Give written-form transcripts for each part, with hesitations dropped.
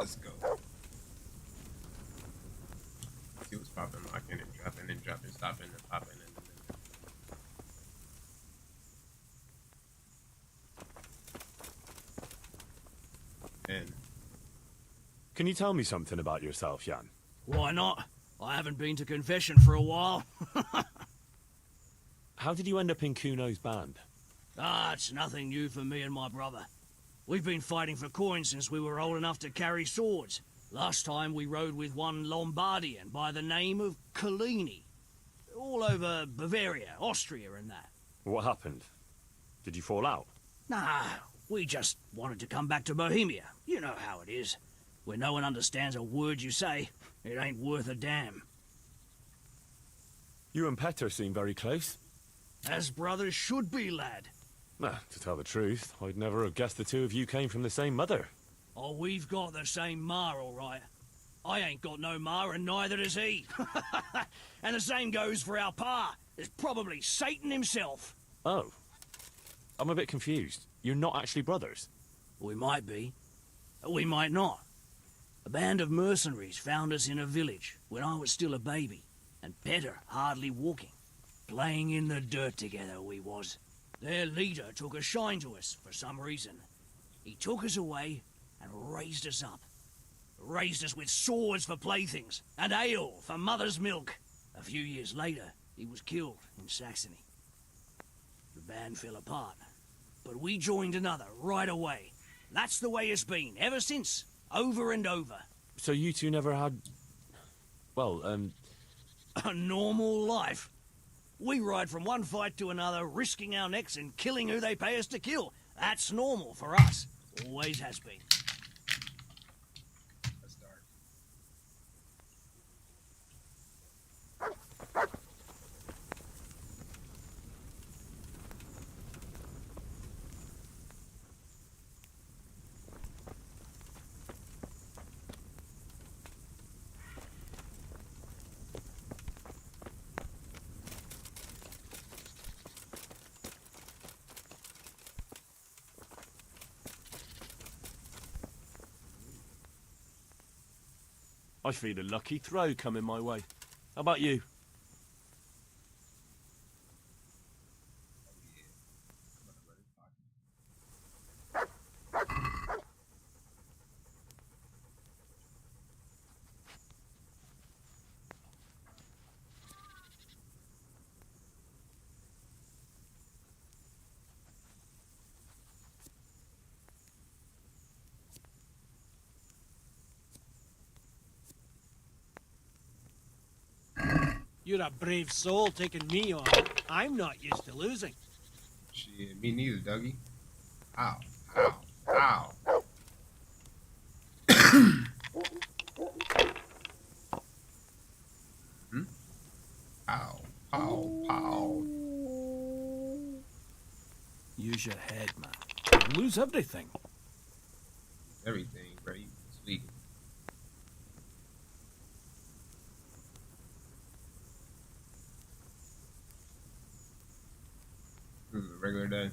Let's go. See what's popping, locking and dropping, stopping and popping and Can you tell me something about yourself, Jan? Why not? I haven't been to confession for a while. How did you end up in Kuno's band? It's nothing new for me and my brother. We've been fighting for coins since we were old enough to carry swords. Last time we rode with one Lombardian by the name of Collini. All over Bavaria, Austria and that. What happened? Did you fall out? Nah, we just wanted to come back to Bohemia. You know how it is. Where no one understands a word you say, it ain't worth a damn. You and Petter seem very close. As brothers should be, lad. To tell the truth, I'd never have guessed the two of you came from the same mother. Oh, we've got the same ma, all right. I ain't got no ma, and neither does he. And the same goes for our pa. It's probably Satan himself. Oh. I'm a bit confused. You're not actually brothers? We might be. We might not. A band of mercenaries found us in a village when I was still a baby, and Petter hardly walking. Playing in the dirt together we was. Their leader took a shine to us for some reason. He took us away and raised us up. Raised us with swords for playthings and ale for mother's milk. A few years later, he was killed in Saxony. The band fell apart, but we joined another right away. That's the way it's been ever since, over and over. So you two never had... well, A normal life. We ride from one fight to another, risking our necks and killing who they pay us to kill. That's normal for us. Always has been. let's start. I feel a lucky throw coming my way. How about you? You're a brave soul taking me on. I'm not used to losing. Shit, me neither, Dougie. Ow, ow, ow. Ow, pow, pow. Use your head, man. You'll lose everything. Everything, bro. You sweet. Regular day.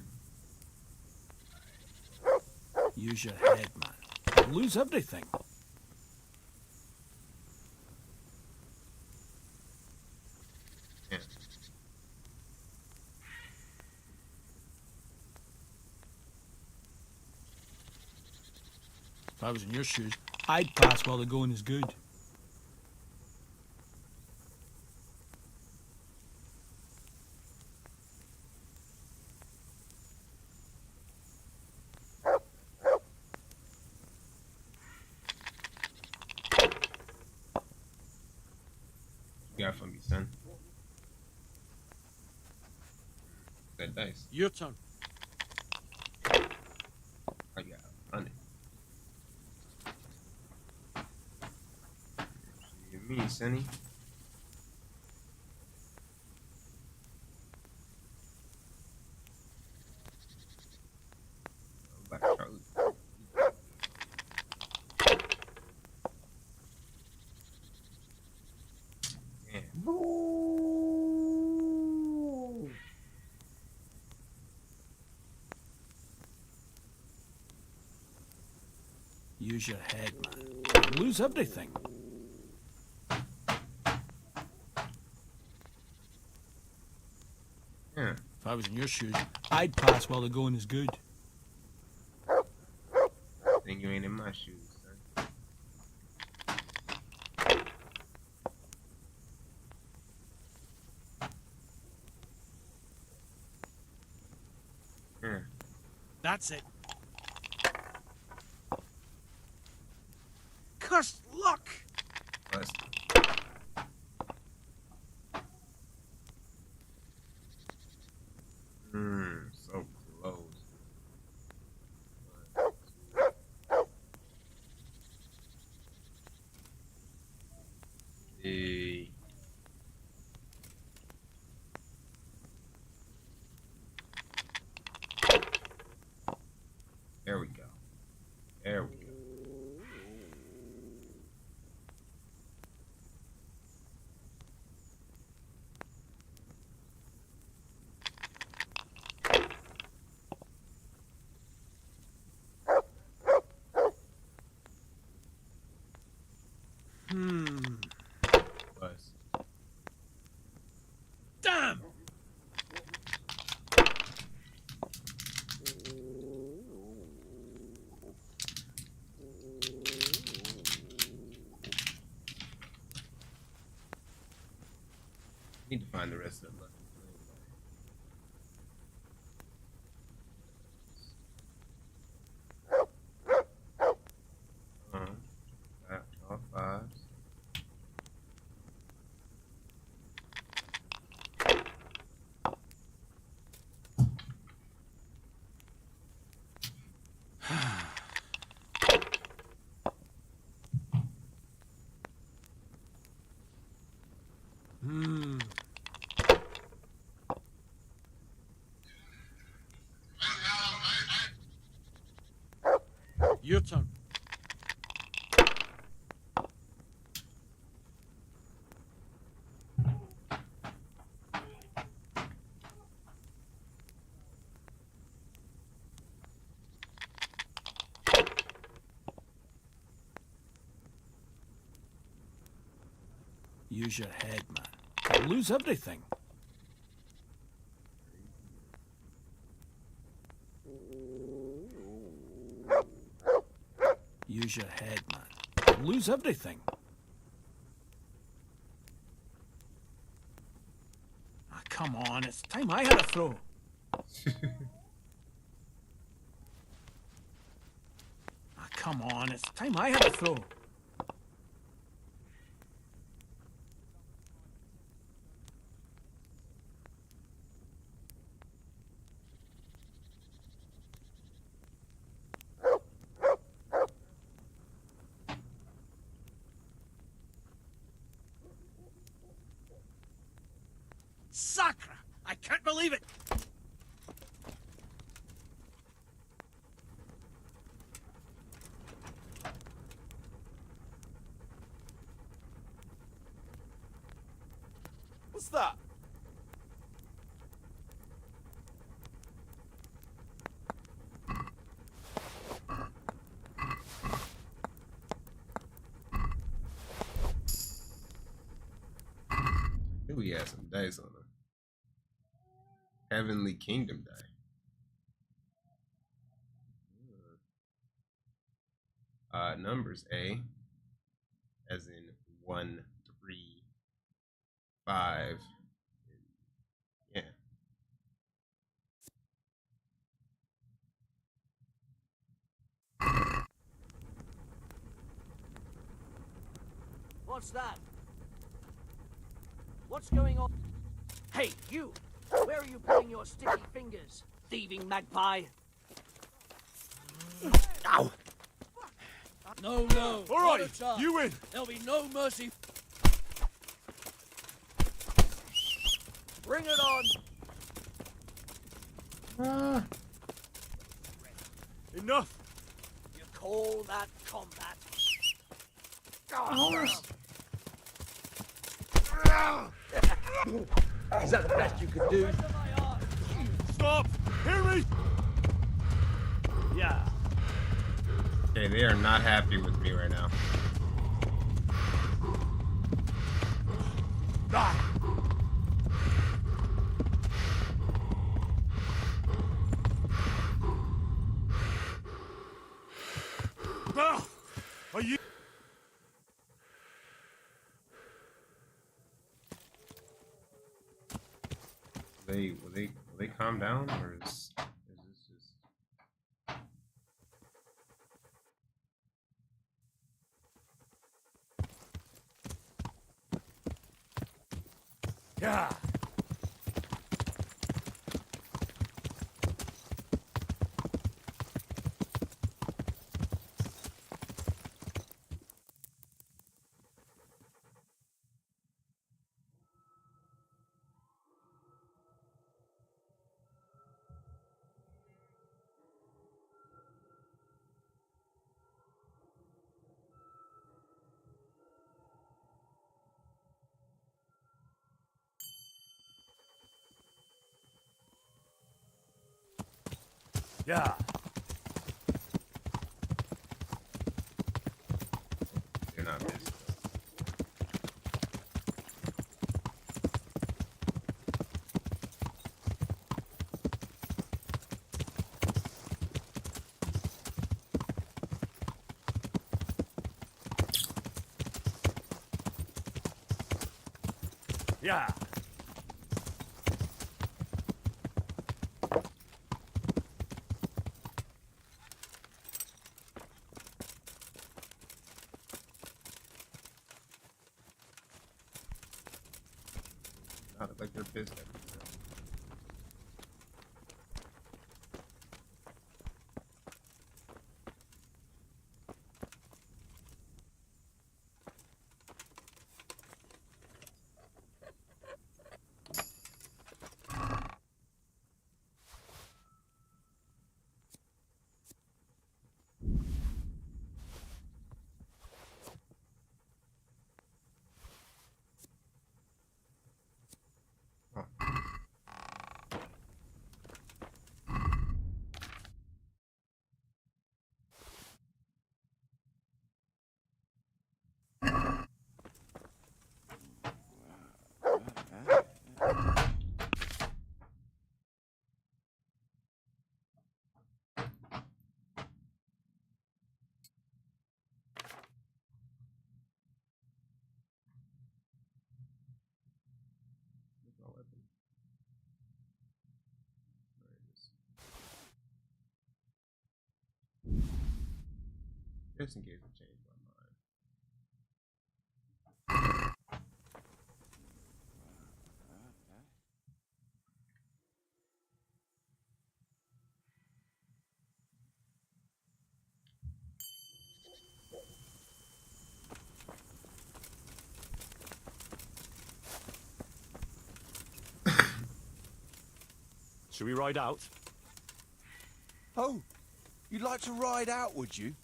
Use your head, man. You'll lose everything. Yeah. If I was in your shoes, I'd pass while the going is good. You got for me, son. That dice. Your turn. I got money. You mean, Sonny? I'm about to try to- Damn. Use your head, man. lose everything. Yeah. If I was in your shoes, I'd pass while the going is good. Think you ain't in my shoes, son. Yeah. That's it. Cursed luck! Bust. So close. Hey. There we go. There we go. Bust. Damn! Need to find the rest of the lucky flame. All fives. Your turn. Use your head, man. Lose everything. Use your head, man. Lose everything. Ah, come on, it's time I had a throw. Ah, come on, it's time I had a throw. Sacra! I can't believe it! What's that? Knew he had some dice on him. Heavenly Kingdom die. Numbers A, as in 1, 3, 5. Yeah. What's that? What's going on? Hey, you! Where are you putting your sticky fingers, thieving magpie? Ow! No, no. All not a right, chance. you win. There'll be no mercy. Bring it on! Enough. You call that combat? Is that the best you could do? Stop. Hear me. Yeah. Okay, they are not happy with me right now. Are you? Will they calm down, or is this just? Yeah. Yeah. They're not busy. Yeah. Not look like they're pissed at me. Where's my weapon? There it is. Just in case I change my mind. Should we ride out? Oh, you'd like to ride out, would you?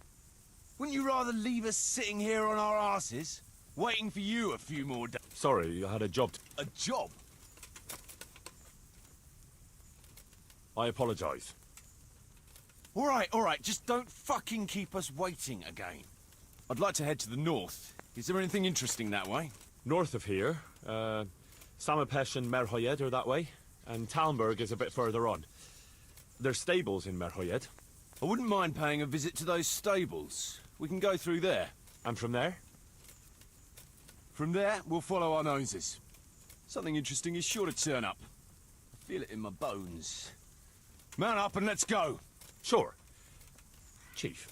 Wouldn't you rather leave us sitting here on our asses, waiting for you a few more days? Sorry, I had a job. A job? I apologise. All right, just don't fucking keep us waiting again. I'd like to head to the north. Is there anything interesting that way? North of here, Samapesh and Merhoyed are that way, and Talmberg is a bit further on. There's stables in Merhoyed. I wouldn't mind paying a visit to those stables. We can go through there. And from there? From there, we'll follow our noses. Something interesting is sure to turn up. I feel it in my bones. Mount up and let's go. Sure. Chief.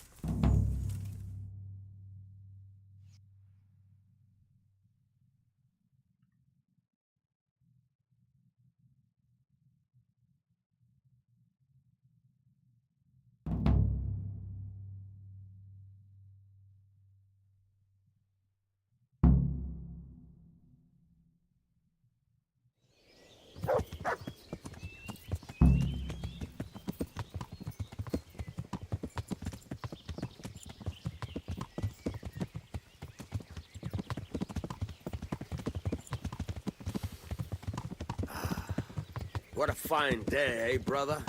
What a fine day, eh, brother?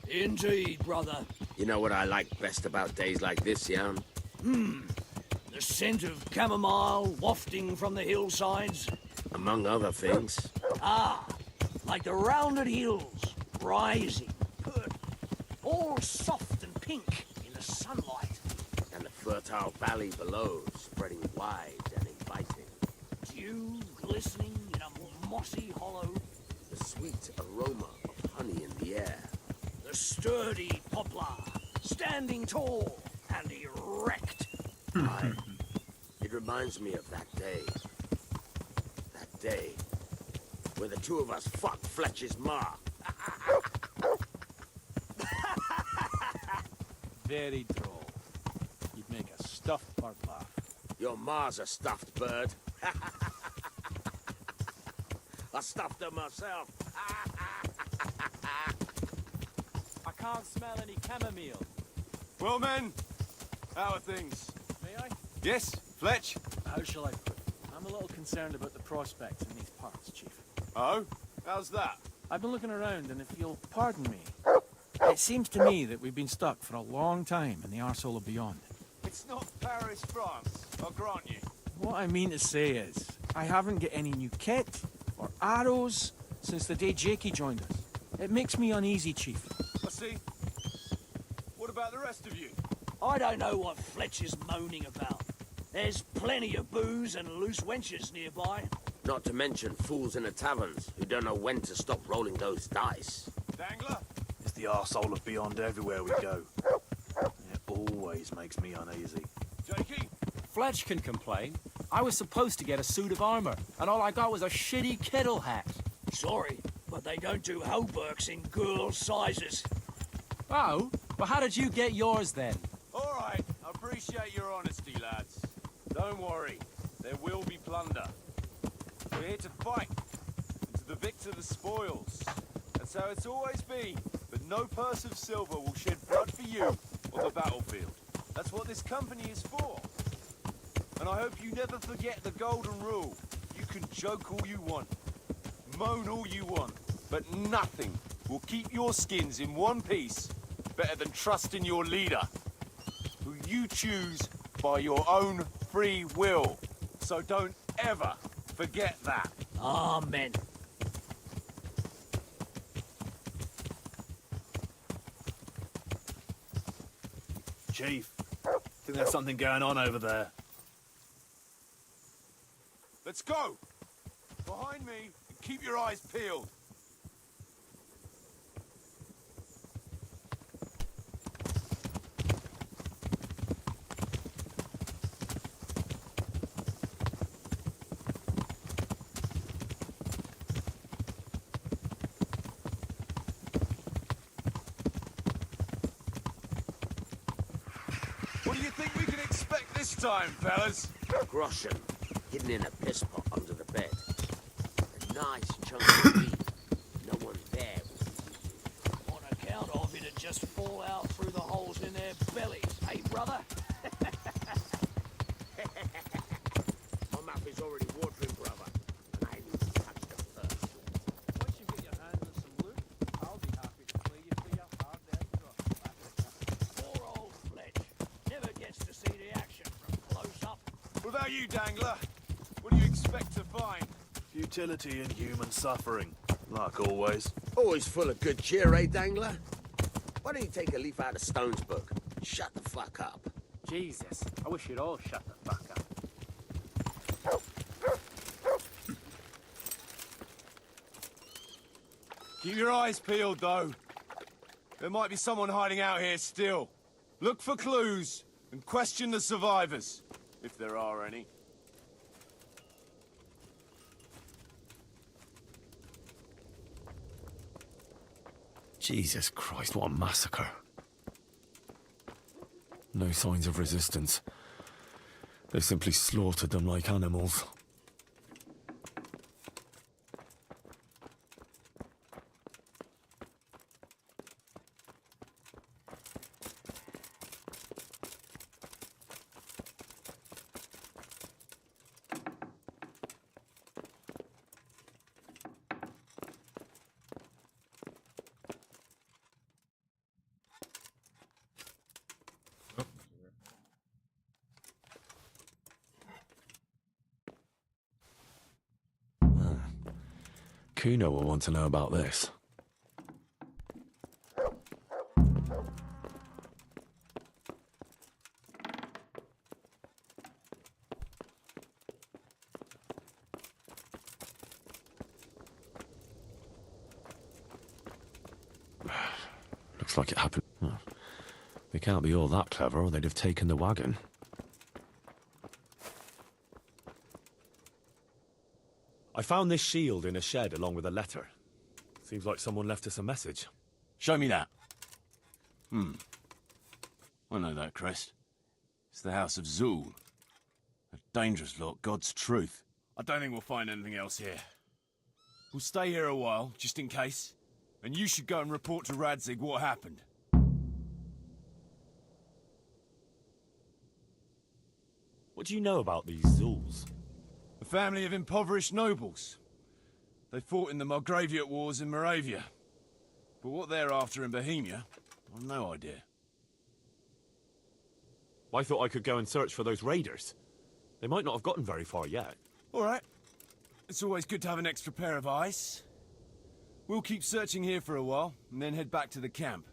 Indeed, brother. You know what I like best about days like this, Jan? The scent of chamomile wafting from the hillsides. Among other things. Ah, like the rounded hills, rising, pert, all soft and pink in the sunlight. And the fertile valley below, spreading wide and inviting. Dew glistening in a mossy hollow. The sweet aroma of honey in the air. The sturdy poplar, standing tall and erect. Aye. It reminds me of that day. That day where the two of us fucked Fletcher's ma. Very droll. You'd make a stuffed bird laugh. Your ma's a stuffed bird. I stuffed her myself. I can't smell any chamomile. Well, men, how are things? May I? Yes, Fletch? How shall I put it? I'm a little concerned about the prospects in these parts, Chief. Oh? How's that? I've been looking around, and if you'll pardon me, it seems to me that we've been stuck for a long time in the arsehole of beyond. It's not Paris, France, I'll grant you. What I mean to say is, I haven't got any new kit or arrows since the day Jakey joined us. It makes me uneasy, Chief. I see. What about the rest of you? I don't know what Fletcher's moaning about. There's plenty of booze and loose wenches nearby. Not to mention fools in the taverns who don't know when to stop rolling those dice. Dangler? It's the arsehole of beyond everywhere we go. It always makes me uneasy. Jakey? Fletch can complain. I was supposed to get a suit of armor, and all I got was a shitty kettle hat. Sorry, but they don't do hauberks in girl sizes. Oh? Well, how did you get yours then? All right, I appreciate your honesty, lads. Don't worry, there will be plunder. We're here to fight, and to the victor the spoils. That's how it's always been, but no purse of silver will shed blood for you on the battlefield. That's what this company is for. And I hope you never forget the golden rule. You can joke all you want, moan all you want, but nothing will keep your skins in one piece better than trusting your leader, who you choose by your own free will. So don't ever forget that. Amen. Chief, think there's something going on over there. Let's go! Behind me, and keep your eyes peeled. What do you think we can expect this time, fellas? Groschen, hidden in a piss pot under the bed. A nice chunk of meat. No one there will be On account of it'd just fall out through the holes in their bellies, hey brother? My mouth is already watering, brother, and I need to touch them first. Once you get your hands on some loot, I'll be happy to play you for your hard-earned grub. Poor old Fletch. Never gets to see the action from close up. What about you, Dangler? What do you expect to find? Futility and human suffering, like always. Always full of good cheer, eh, Dangler? Why don't you take a leaf out of Stone's book? Shut the fuck up. Jesus, I wish you'd all shut the fuck up. Keep your eyes peeled, though. There might be someone hiding out here still. Look for clues and question the survivors, if there are any. Jesus Christ, what a massacre. No signs of resistance. They simply slaughtered them like animals. Kuno will want to know about this. Looks like it happened. Oh, they can't be all that clever, or they'd have taken the wagon. I found this shield in a shed along with a letter. Seems like someone left us a message. Show me that. I know that crest. It's the House of Zool. A dangerous lot, God's truth. I don't think we'll find anything else here. We'll stay here a while, just in case. And you should go and report to Radzig what happened. What do you know about these Zools? A family of impoverished nobles. They fought in the Margraviate Wars in Moravia. But what they're after in Bohemia, I've no idea. I thought I could go and search for those raiders. They might not have gotten very far yet. All right. It's always good to have an extra pair of eyes. We'll keep searching here for a while, and then head back to the camp.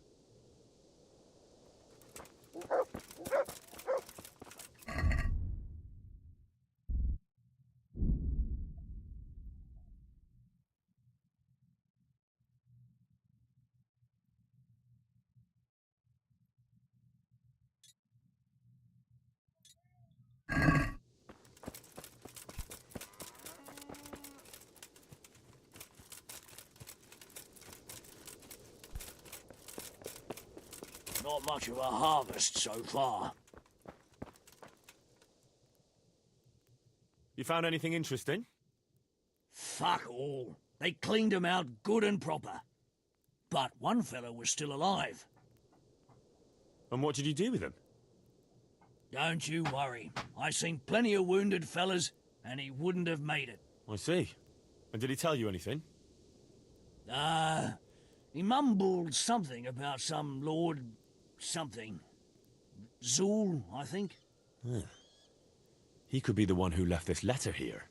Not much of a harvest so far. You found anything interesting? Fuck all. They cleaned him out good and proper. But one fella was still alive. And what did you do with him? Don't you worry. I seen plenty of wounded fellas, and he wouldn't have made it. I see. And did he tell you anything? He mumbled something about some Lord something. Zool, I think. He could be the one who left this letter here.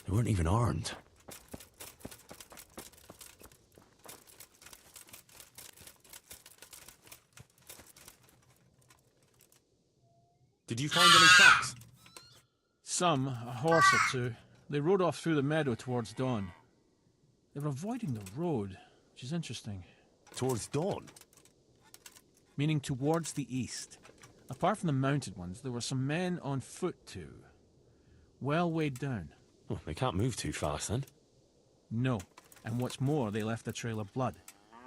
They weren't even armed. Did you find any tracks? Some, a horse or two. They rode off through the meadow towards dawn. They were avoiding the road, which is interesting. Towards dawn? Meaning towards the east. Apart from the mounted ones, there were some men on foot too. Well weighed down. Well, they can't move too fast then. No. And what's more, they left a trail of blood.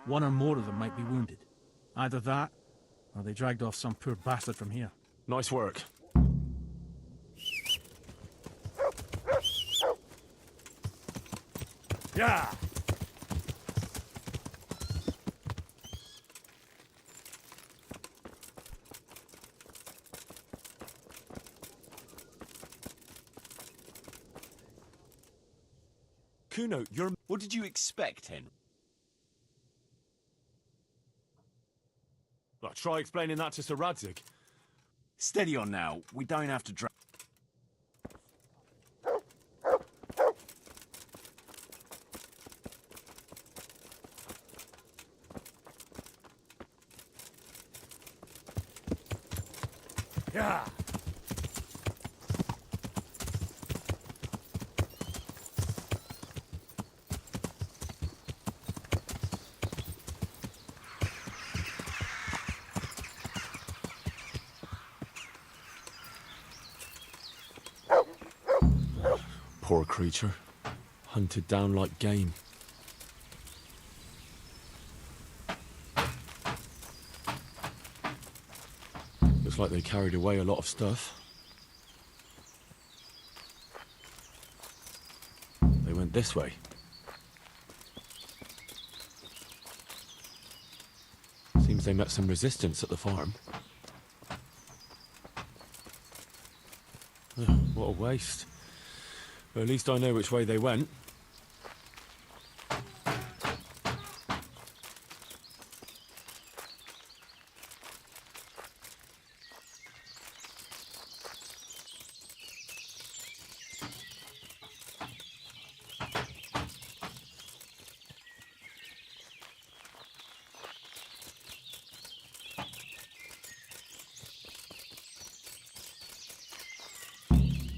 One or more of them might be wounded. Either that, or they dragged off some poor bastard from here. Nice work. Yeah! Kuno, you're... What did you expect, Henry? Well, try explaining that to Sir Radzig. Steady on now. We don't have to drag. Yeah. Poor creature. Hunted down like game. Looks like they carried away a lot of stuff. They went this way. Seems they met some resistance at the farm. What a waste. But at least I know which way they went.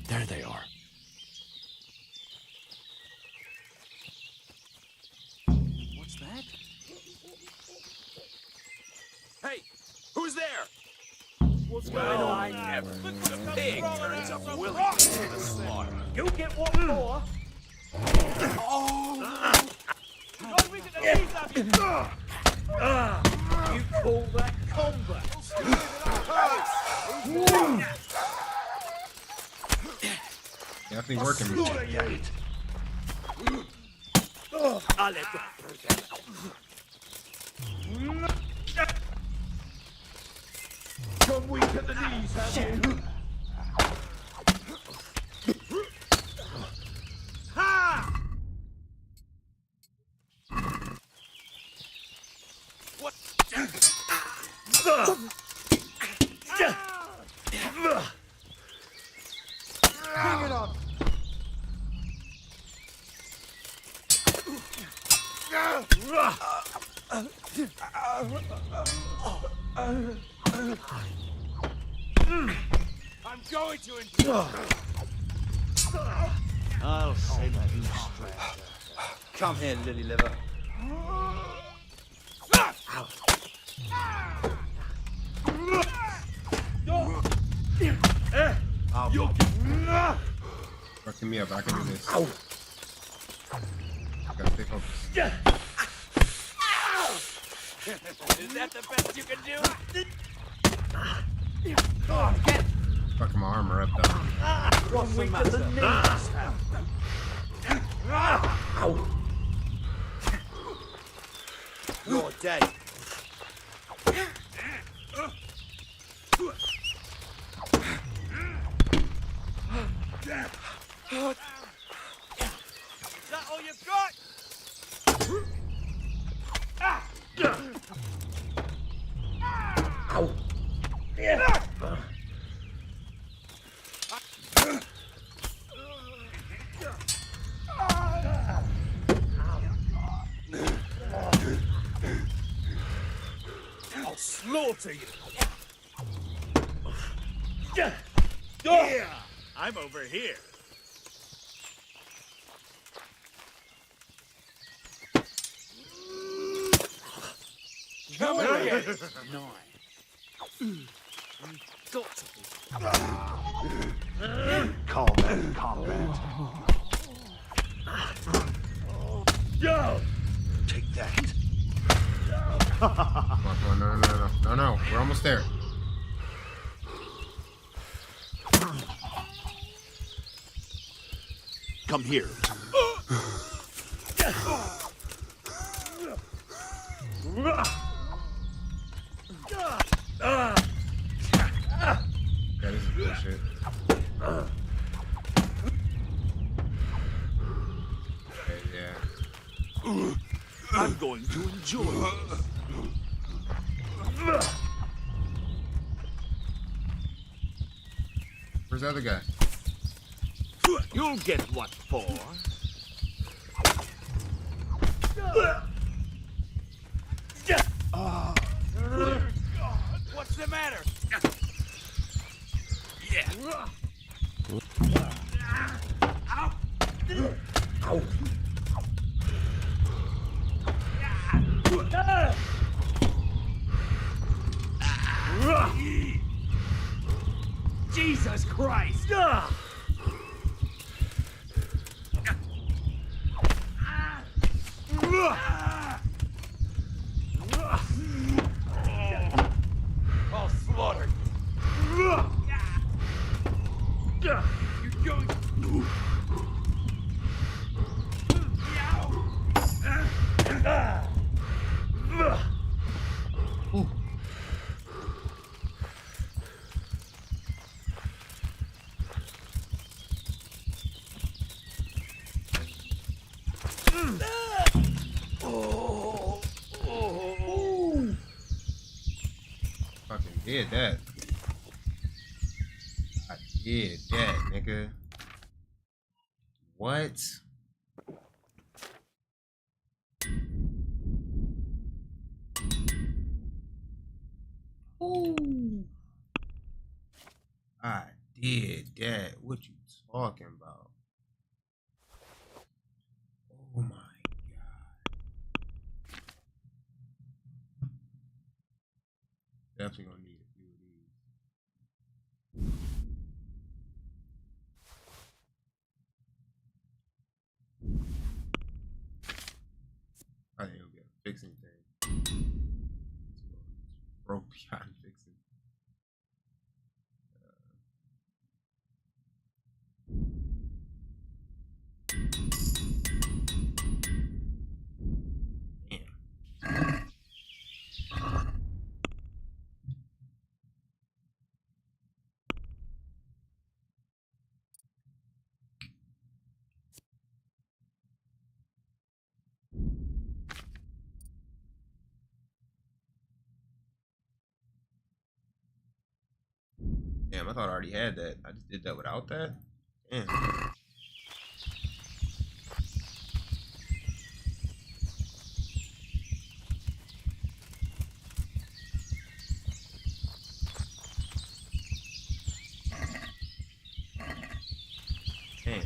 There they are. What's that? Hey, who's there? What's going on? Pig turns up willing to the slaughter. You get what for? You call that combat? Definitely working. I'll let you. Come weak at the knees, have you? Ha! What? Bring it on. I'm going to enjoy. I'll send you straight. Come here, lily liver. Fucking me up. I can do this. Gotta stay focused. Is that the best you can do? Fucking my armor up though. What's the matter? You're dead. Is that all you've got? I'll slaughter you. Yeah, I'm over here. Come here. Got to be. Combat, combat. Take that. Come on, no. We're almost there. Come here. Yeah, this is bullshit. Okay, yeah. I'm going to enjoy this. Where's the other guy? You'll get what for. What's the matter? Jesus Christ! I'll slaughter you. You're going. did that. I did that, nigga. What? Ooh. I did that. What you talking about? Oh my god. Definitely gonna need a few of these. I think it'll be a fixing thing. Broke beyond fixing. Damn. Damn, I thought I already had that. I just did that without that? Damn. Damn.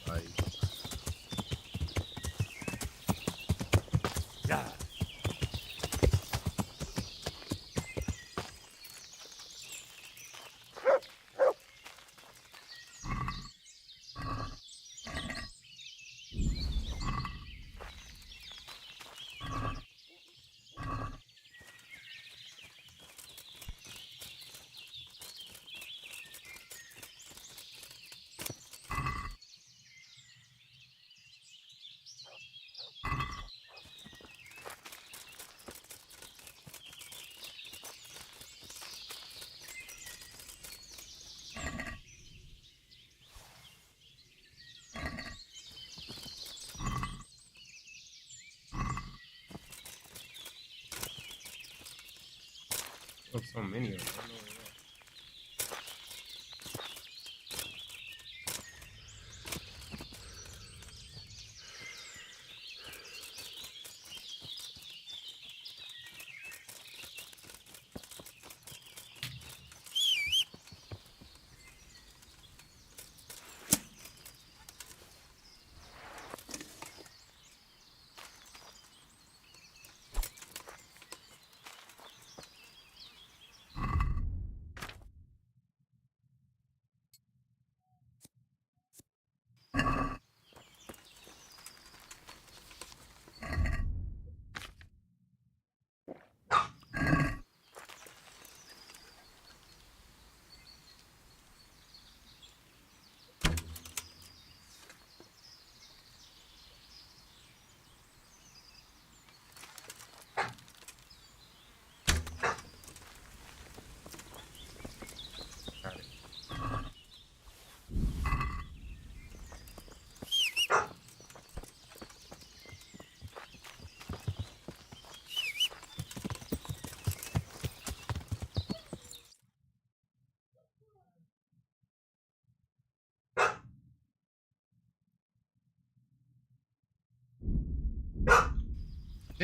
Like, Yeah. oh, so many of them. I don't know where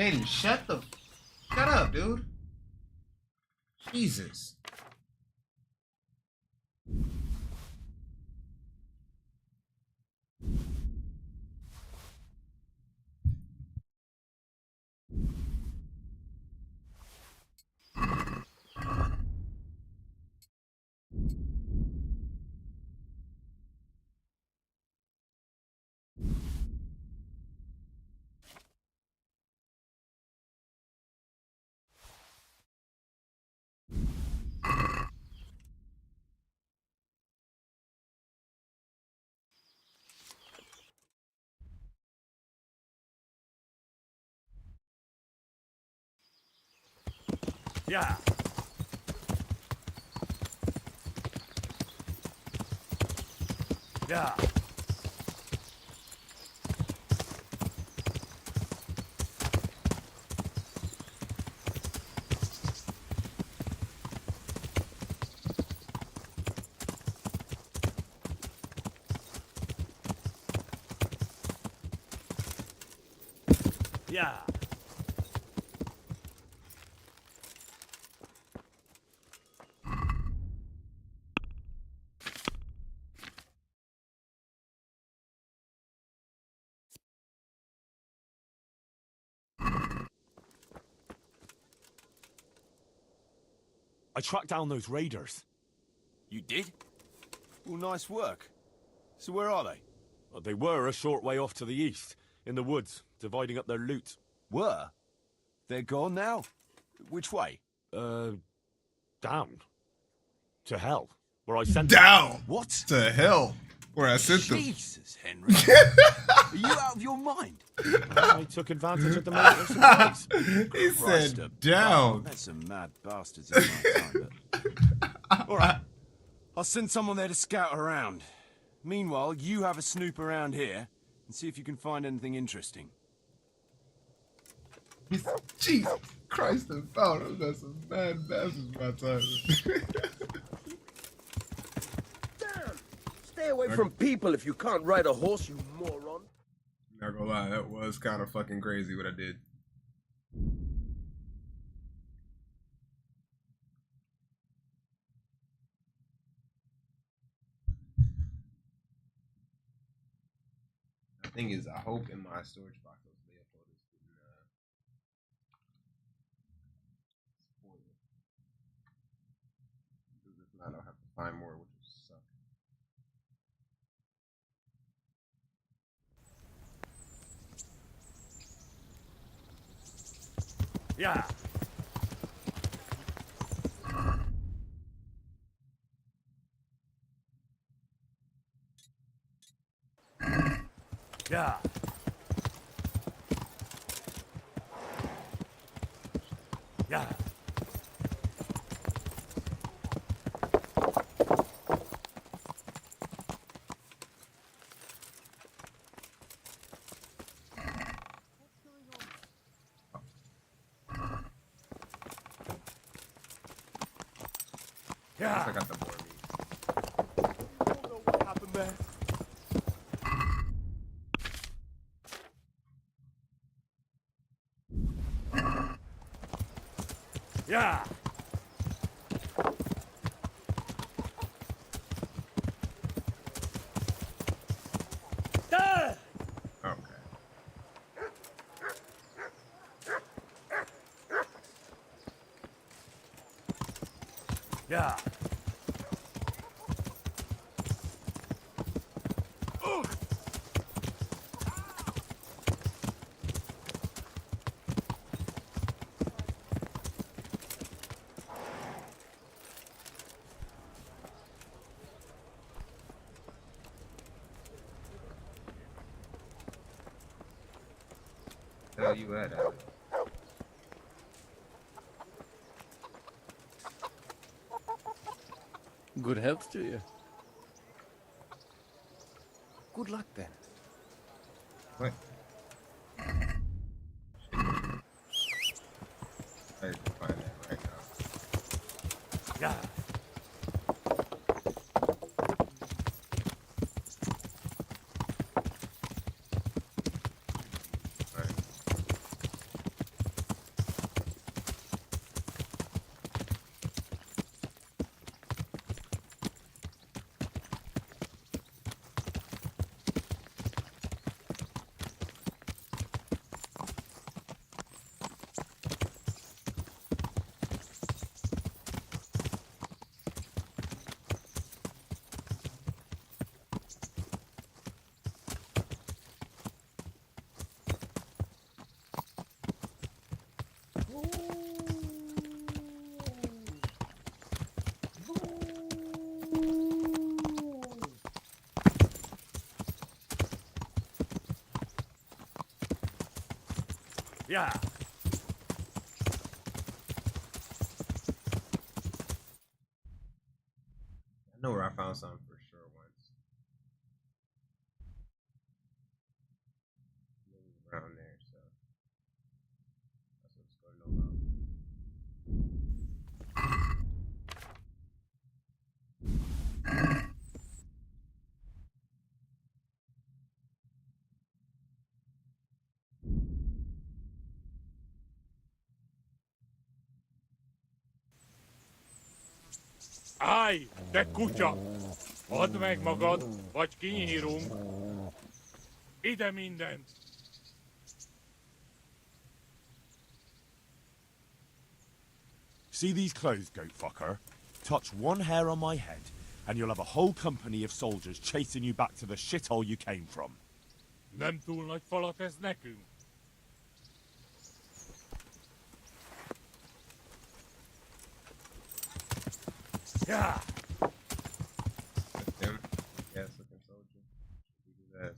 Jaden, shut up, dude. Jesus. Yeah. Yeah. Yeah. I tracked down those raiders. You did? Well, nice work. So where are they? Well, they were a short way off to the east, in the woods, dividing up their loot. Were? They're gone now? Which way? Down. To hell, where I sent them. Down. What? To hell. Where I sent them. Jesus, Henry. Are you out of your mind? I took advantage of the moment of surprise. He Christ said above. down. That's some mad bastards in my time, but... Alright. I'll send someone there to scout around. Meanwhile, you have a snoop around here and see if you can find anything interesting. Jesus Christ, and found him. That's some mad bastards my time. Stay away from people if you can't ride a horse, you moron. Not gonna lie, that was kind of fucking crazy what I did. The thing is, I hope in my storage box those layer photos didn't spoil it. Because if not, I'll have to find more, which will suck. Yeah. Yeah. Yeah. Guess I got the more meat. I don't know what happened there. Yeah. Okay. Yeah. Hell you at, Alex? Good health to you. Good luck then. What? I need to find that right now. Yeah. Alright. Yeah. I know where I found something for sure once. Maybe around there, so that's what's going on about. Aj, te kutya! Add meg magad, vagy kinyírunk. Ide mindent! See these clothes, goat fucker? Touch one hair on my head, and you'll have a whole company of soldiers chasing you back to the shithole you came from. Nem túl nagy falat ez nekünk. Yeah. That's him. Yes, looking soldier. Should do that.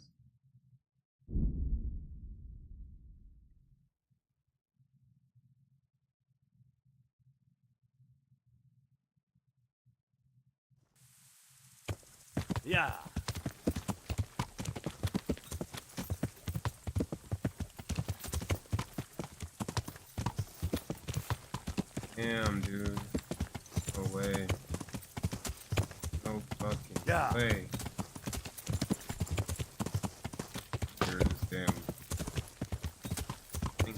Yeah. Damn, dude. No way. No fucking Yeah. way. Here this damn thing.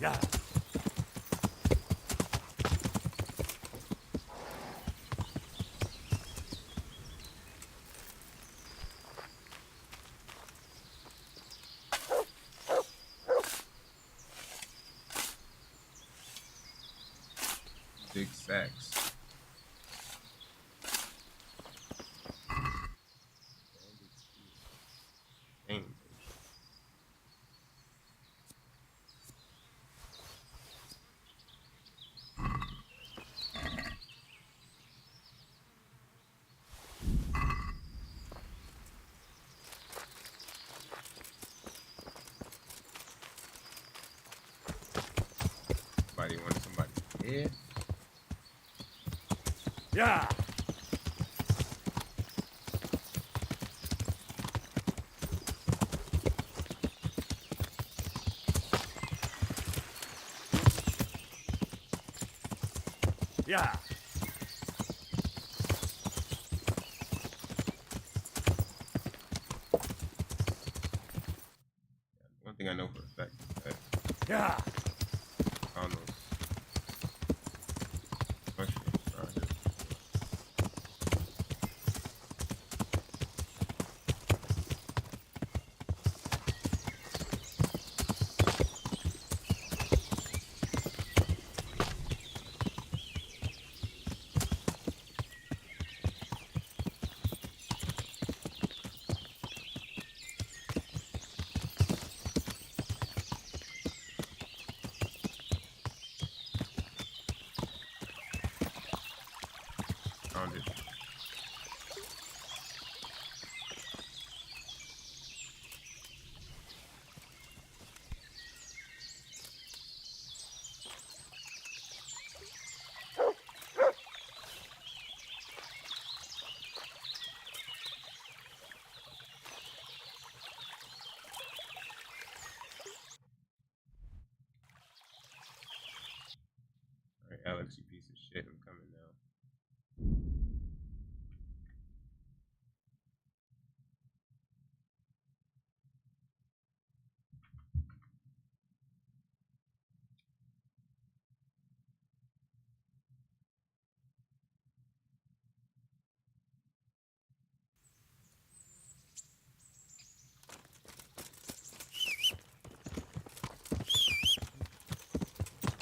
Yeah. Big sacks. Dang. Somebody wanted somebody dead. Yeah. Yeah. One thing I know for a fact is that Yeah. on those mushrooms around here. Found it. Alright, Alex, you piece of shit. I'm coming now.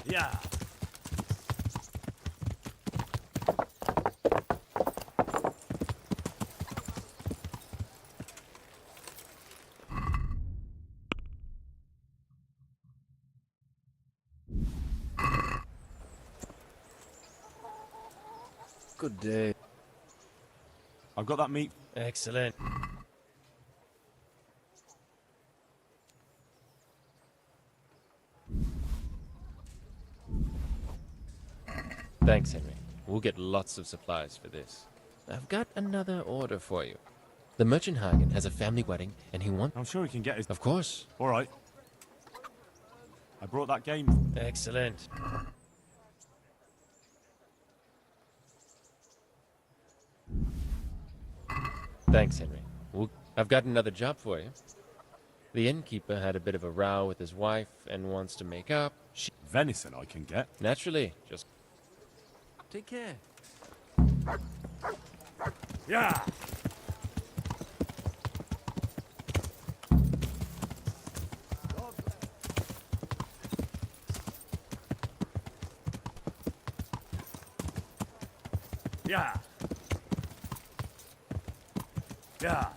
Yeah. Good day. I've got that meat. Excellent. Thanks, Henry. We'll get lots of supplies for this. I've got another order for you. The merchant Hagen has a family wedding, and he wants... I'm sure he can get his... Of course. All right. I brought that game. Excellent. Thanks, Henry. I've got another job for you. The innkeeper had a bit of a row with his wife and wants to make up. Venison I can get. Naturally, just... Take care. Yeah! Yeah! Yeah!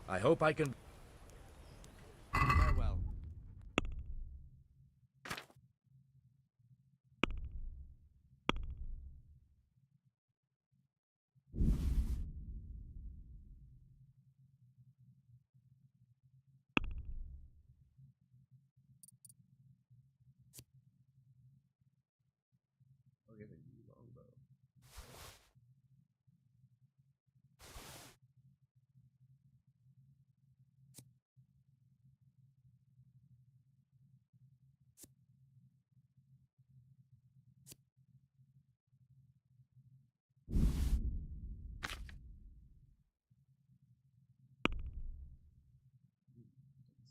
I hope I can... Farewell. Oh, yeah, they use longbow.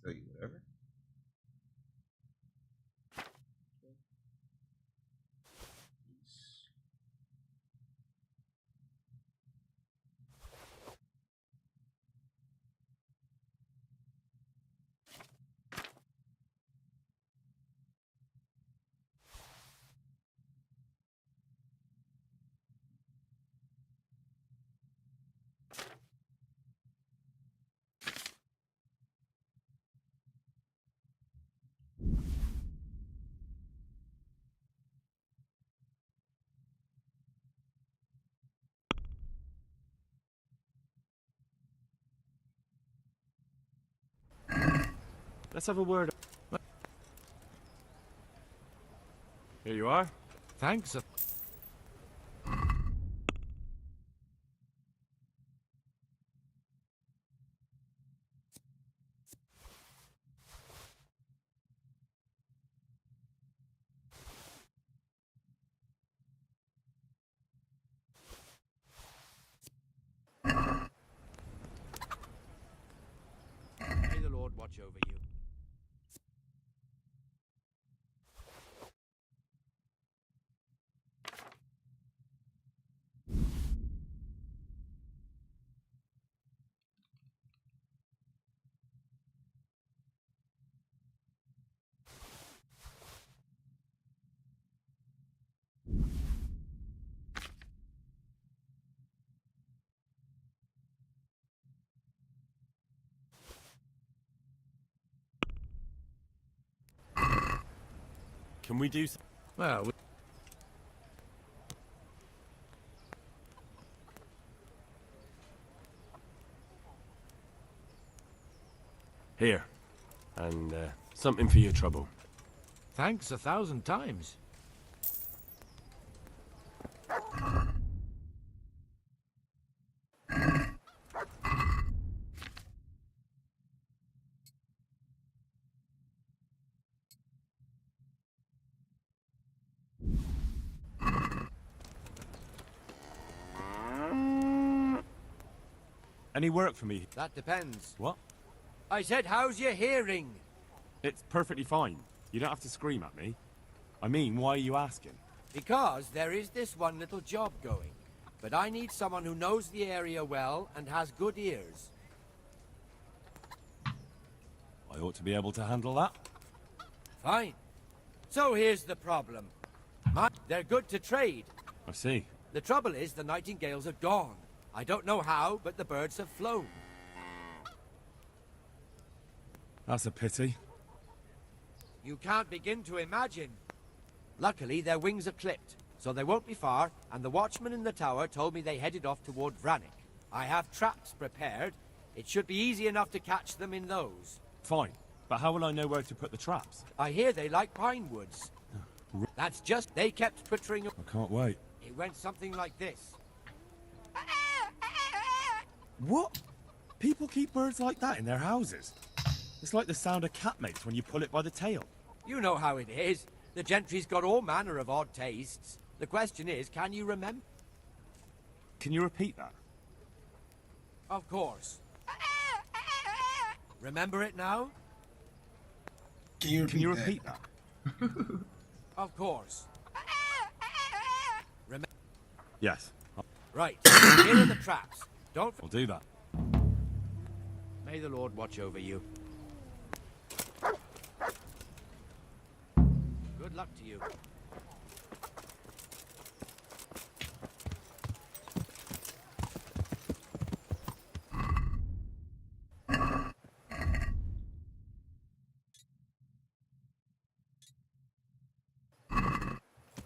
Sell you whatever. Let's have a word. Here you are. Thanks. May the Lord watch over you. Can we do... Well, Here. And, something for your trouble. thanks 1,000 times. Any work for me? That depends. What? I said, how's your hearing? It's perfectly fine. You don't have to scream at me. I mean, why are you asking? Because there is this one little job going. But I need someone who knows the area well and has good ears. I ought to be able to handle that. Fine. So here's the problem. They're good to trade. I see. The trouble is the nightingales are gone. I don't know how, but the birds have flown. That's a pity. You can't begin to imagine. Luckily, their wings are clipped, so they won't be far, and the watchman in the tower told me they headed off toward Vranik. I have traps prepared. It should be easy enough to catch them in those. Fine. But how will I know where to put the traps? I hear they like pine woods. That's just... They kept twittering... I can't wait. It went something like this. What? People keep birds like that in their houses? It's like the sound a cat makes when you pull it by the tail. You know how it is. The gentry's got all manner of odd tastes. The question is, can you remember? Can you repeat that? Of course. Remember it now? Can you repeat that? Of course. Yes. Right. Here are the traps. Don't... I'll do that. May the Lord watch over you. Good luck to you.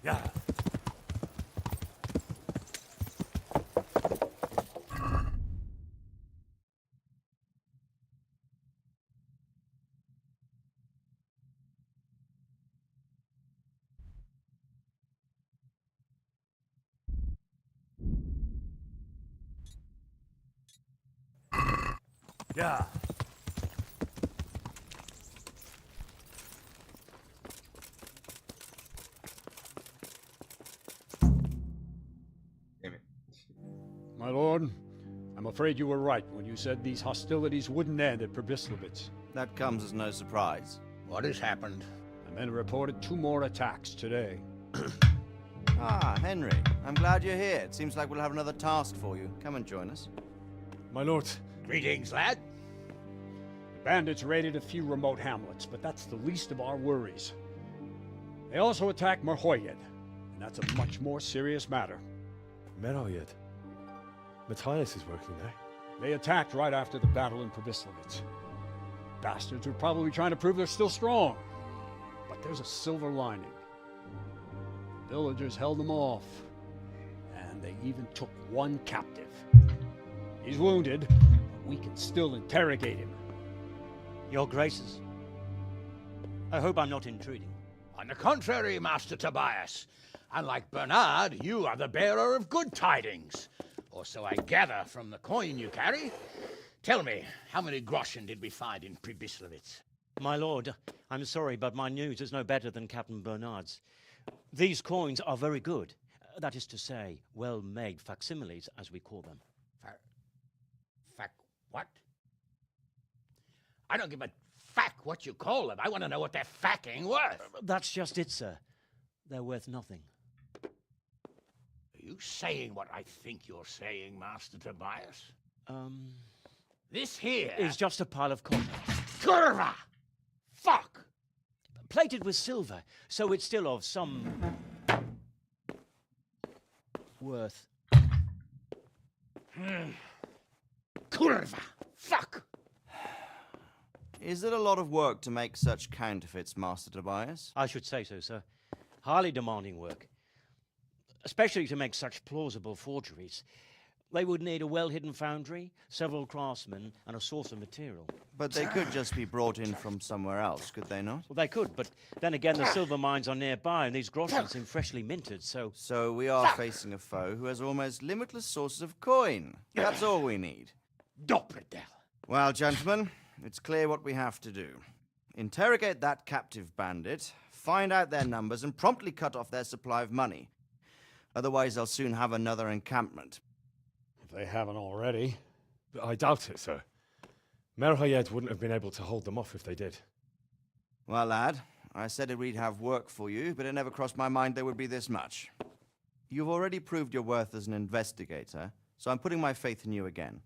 Yeah. Yeah. Damn it. My lord, I'm afraid you were right when you said these hostilities wouldn't end at Probislavitz. That comes as no surprise. What has happened? The men reported 2 more attacks today. Ah, Henry. I'm glad you're here. It seems like we'll have another task for you. Come and join us. My lord. Greetings, lad. The bandits raided a few remote hamlets, but that's the least of our worries. They also attacked Merhoyed, and that's a much more serious matter. Merhoyed? Matthias is working there. They attacked right after the battle in Probislavitz. Bastards were probably trying to prove they're still strong. But there's a silver lining. The villagers held them off, and they even took 1 captive. He's wounded, but we can still interrogate him. Your Graces, I hope I'm not intruding. On the contrary, Master Tobias. Unlike Bernard, you are the bearer of good tidings. Or so I gather from the coin you carry. Tell me, how many groschen did we find in Probislavitz? My lord, I'm sorry, but my news is no better than Captain Bernard's. These coins are very good. That is to say, well-made facsimiles, as we call them. What? I don't give a fuck what you call them. I want to know what they're facking worth. That's just it, sir. They're worth nothing. Are you saying what I think you're saying, Master Tobias? This here is just a pile of copper. Curva! Fuck! Plated with silver, so it's still of some worth. Curva! Fuck! Is it a lot of work to make such counterfeits, Master Tobias? I should say so, sir. Highly demanding work. Especially to make such plausible forgeries. They would need a well-hidden foundry, several craftsmen, and a source of material. But they could just be brought in from somewhere else, could they not? Well, they could, but then again, the silver mines are nearby, and these groschen seem freshly minted, so... So we are facing a foe who has almost limitless sources of coin. That's all we need. Doppelder. Well, gentlemen, it's clear what we have to do. Interrogate that captive bandit, find out their numbers, and promptly cut off their supply of money. Otherwise, they'll soon have another encampment. If they haven't already. I doubt it, sir. Merhoyed wouldn't have been able to hold them off if they did. Well, lad, I said we'd have work for you, but it never crossed my mind there would be this much. You've already proved your worth as an investigator, so I'm putting my faith in you again.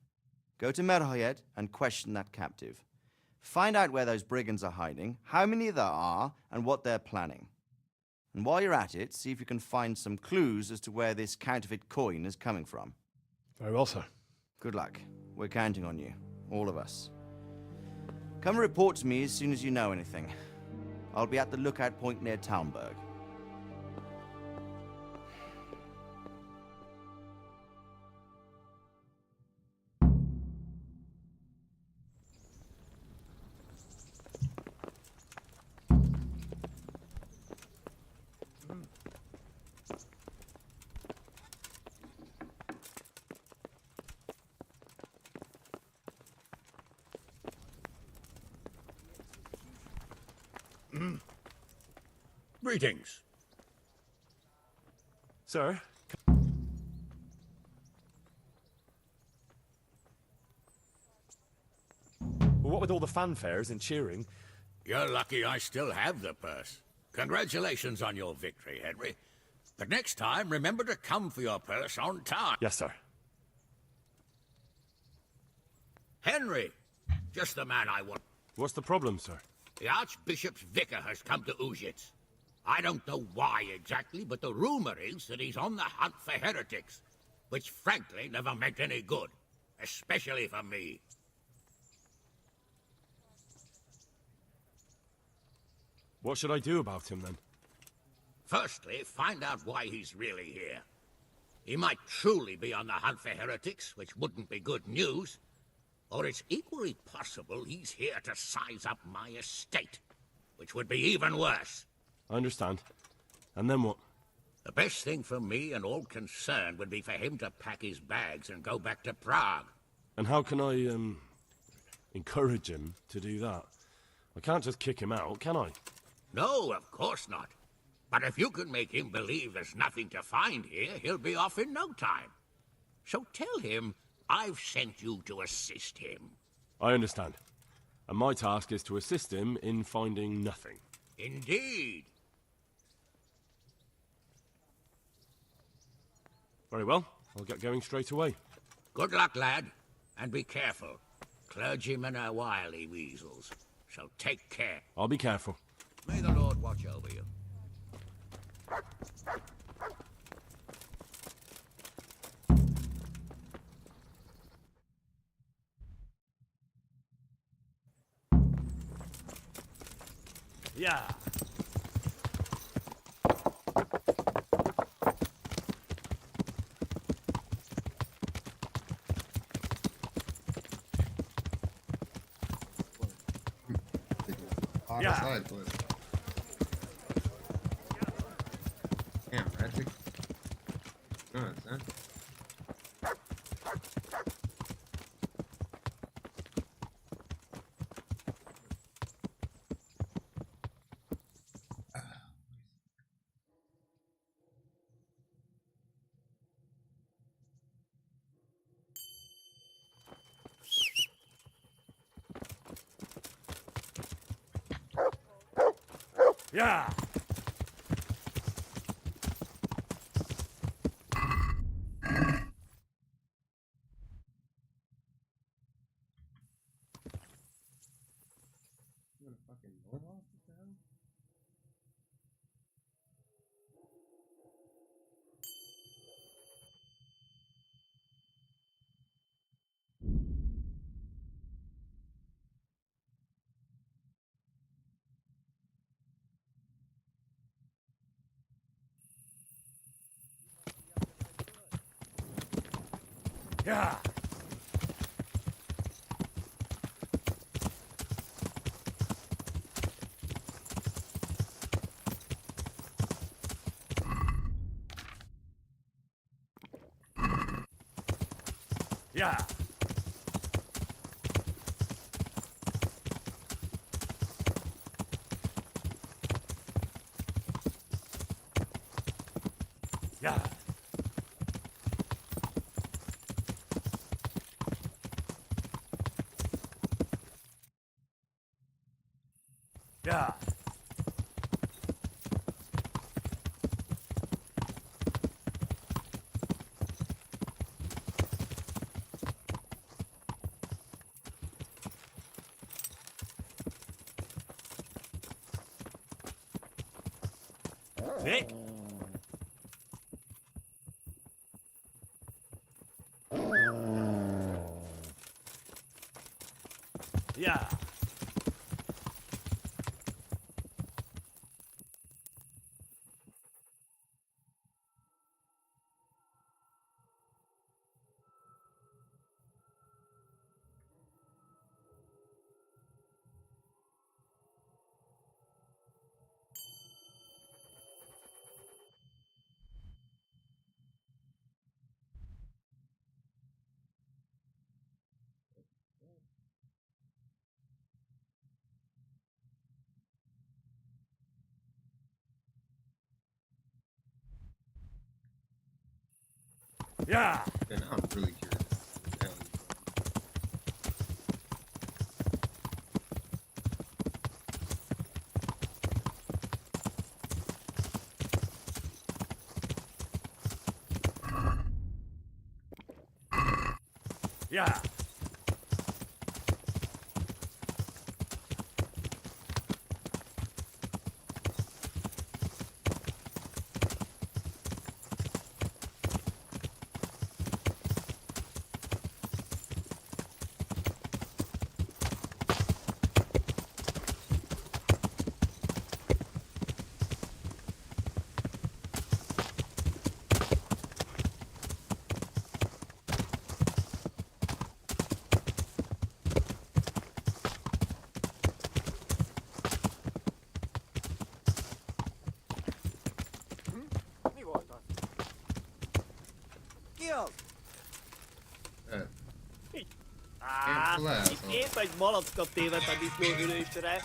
Go to Merhoyed and question that captive. Find out where those brigands are hiding, how many there are, and what they're planning. And while you're at it, see if you can find some clues as to where this counterfeit coin is coming from. Very well, sir. Good luck. We're counting on you. All of us. Come report to me as soon as you know anything. I'll be at the lookout point near Talmberg. Greetings. Sir? Well, what with all the fanfares and cheering? You're lucky I still have the purse. Congratulations on your victory, Henry. But next time, remember to come for your purse on time. Yes, sir. Henry! Just the man I want. What's the problem, sir? The Archbishop's vicar has come to Uzhitz. I don't know why exactly, but the rumor is that he's on the hunt for heretics, which frankly never meant any good, especially for me. What should I do about him, then? Firstly, find out why he's really here. He might truly be on the hunt for heretics, which wouldn't be good news. Or it's equally possible he's here to size up my estate, which would be even worse. I understand. And then what? The best thing for me and all concerned would be for him to pack his bags and go back to Prague. And how can I, encourage him to do that? I can't just kick him out, can I? No, of course not. But if you can make him believe there's nothing to find here, he'll be off in no time. So tell him I've sent you to assist him. I understand. And my task is to assist him in finding nothing. Indeed. Very well. I'll get going straight away. Good luck, lad. And be careful. Clergymen are wily weasels. So take care. I'll be careful. May the Lord watch over you. Yeah. Yeah. Side, but... Damn, Ratchet. Good, son. Yeah. Yeah. Yeah. Yeah. Yeah. Eh? Yeah. Yeah. Yeah, now I'm really curious. Hell, Yeah. Mi volt az? Ki az? Itt épp egy malacka tévedt a disznóülésre.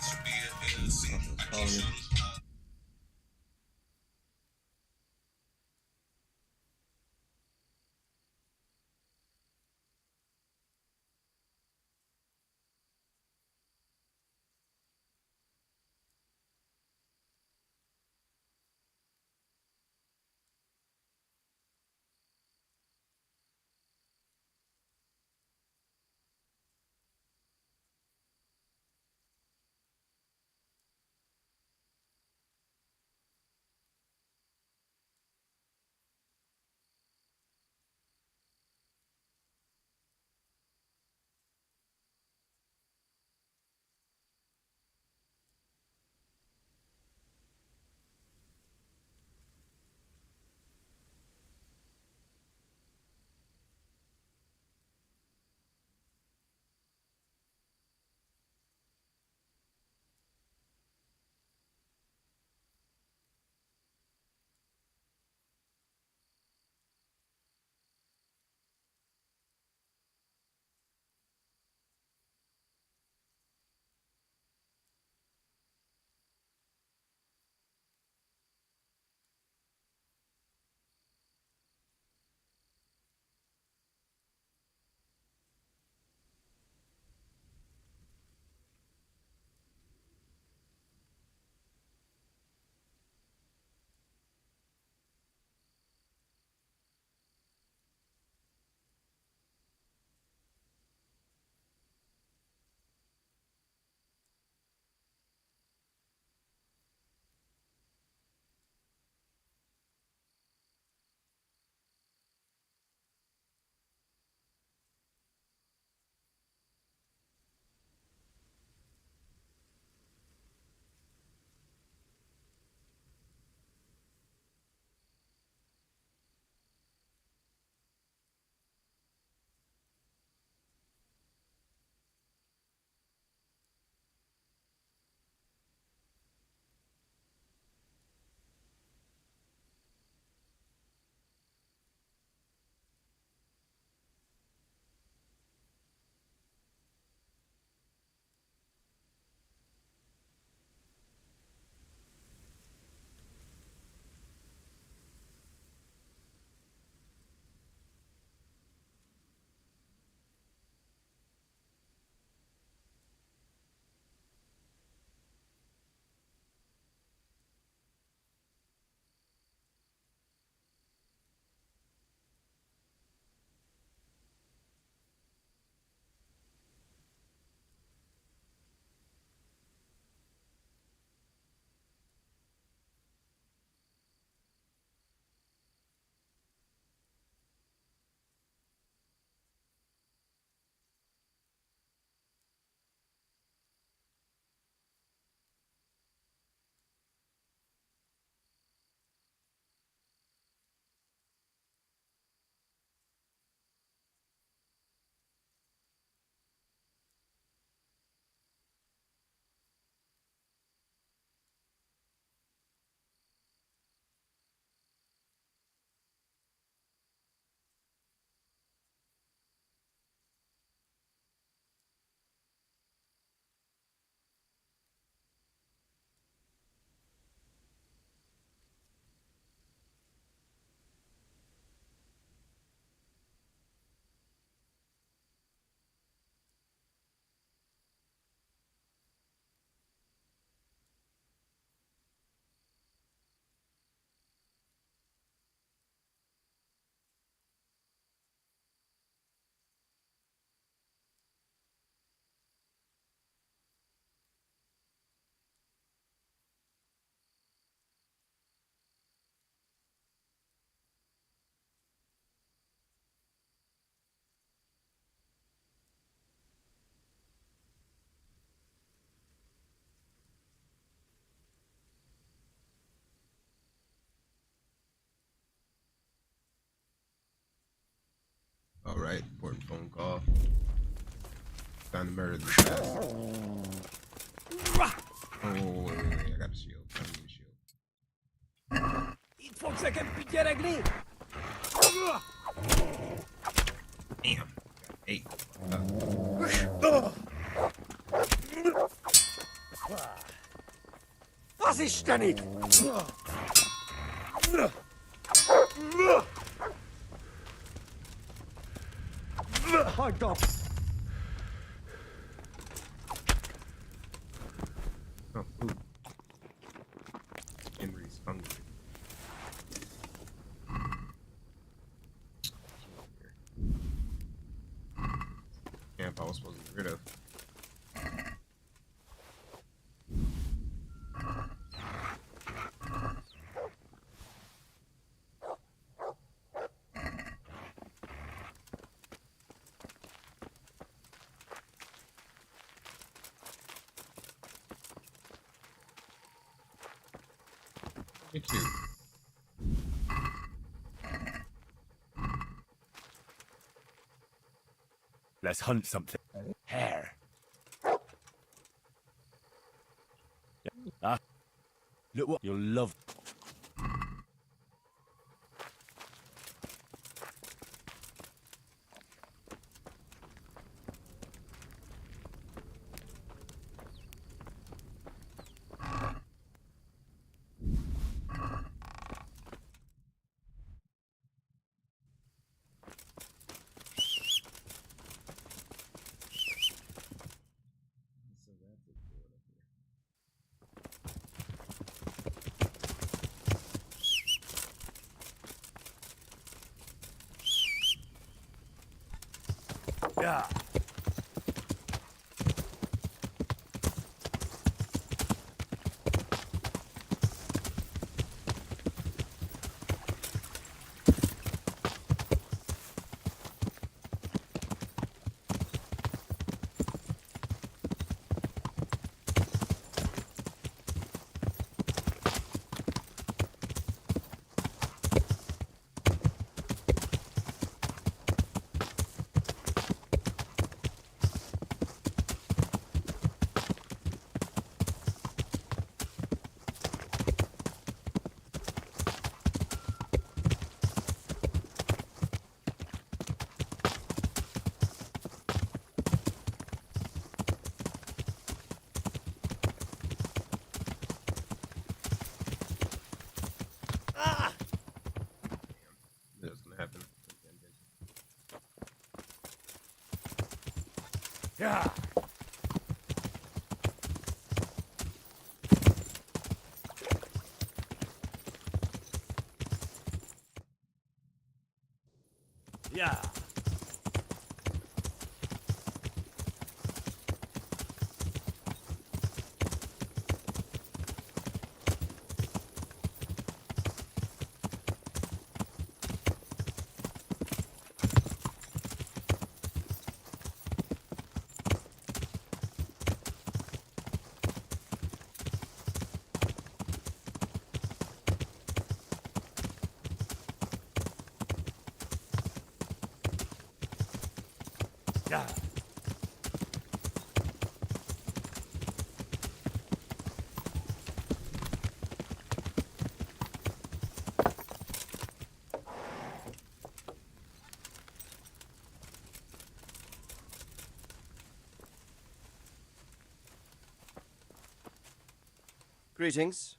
Alright, important phone call. Found the murder of this bastard. Oh, wait, I got a shield. I need a shield. Il faut que ça capite réglé. Damn. Hey. Was ist denn nicht? Halt up. Oh, food. Henry's hungry. Camp I was supposed to get rid of. Thank you. Let's hunt something. Hare. Ah, look what you'll love. Yeah. Yeah. Yeah. Yeah. Greetings.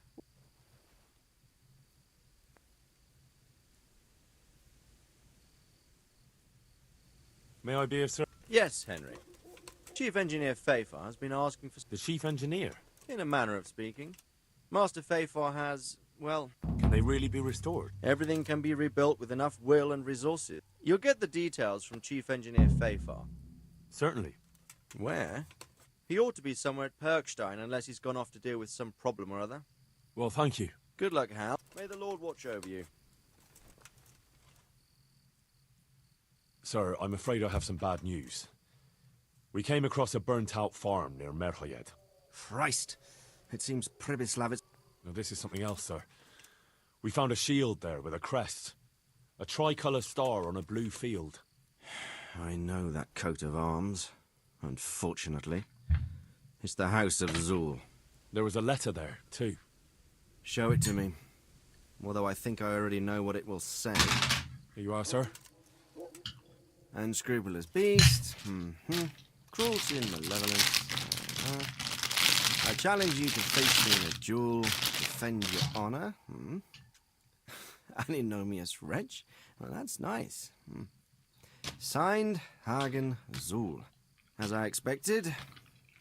May I be of service? Yes, Henry. Chief Engineer Fafar has been asking for... The Chief Engineer? In a manner of speaking. Master Fafar has, well... Can they really be restored? Everything can be rebuilt with enough will and resources. You'll get the details from Chief Engineer Fafar. Certainly. Where? He ought to be somewhere at Perkstein unless he's gone off to deal with some problem or other. Well, thank you. Good luck, Hal. May the Lord watch over you. Sir, I'm afraid I have some bad news. We came across a burnt-out farm near Merhoyed. Christ! It seems Pribislav is... Now, this is something else, sir. We found a shield there with a crest. A tricolour star on a blue field. I know that coat of arms, unfortunately. It's the House of Zul. There was a letter there, too. Show it to me. Although I think I already know what it will say. Here you are, sir. Unscrupulous beast. Cruelty and malevolence. I challenge you to face me in a duel, defend your honor. Antinomious wretch. Well, that's nice. Signed, Hagen Zul. As I expected,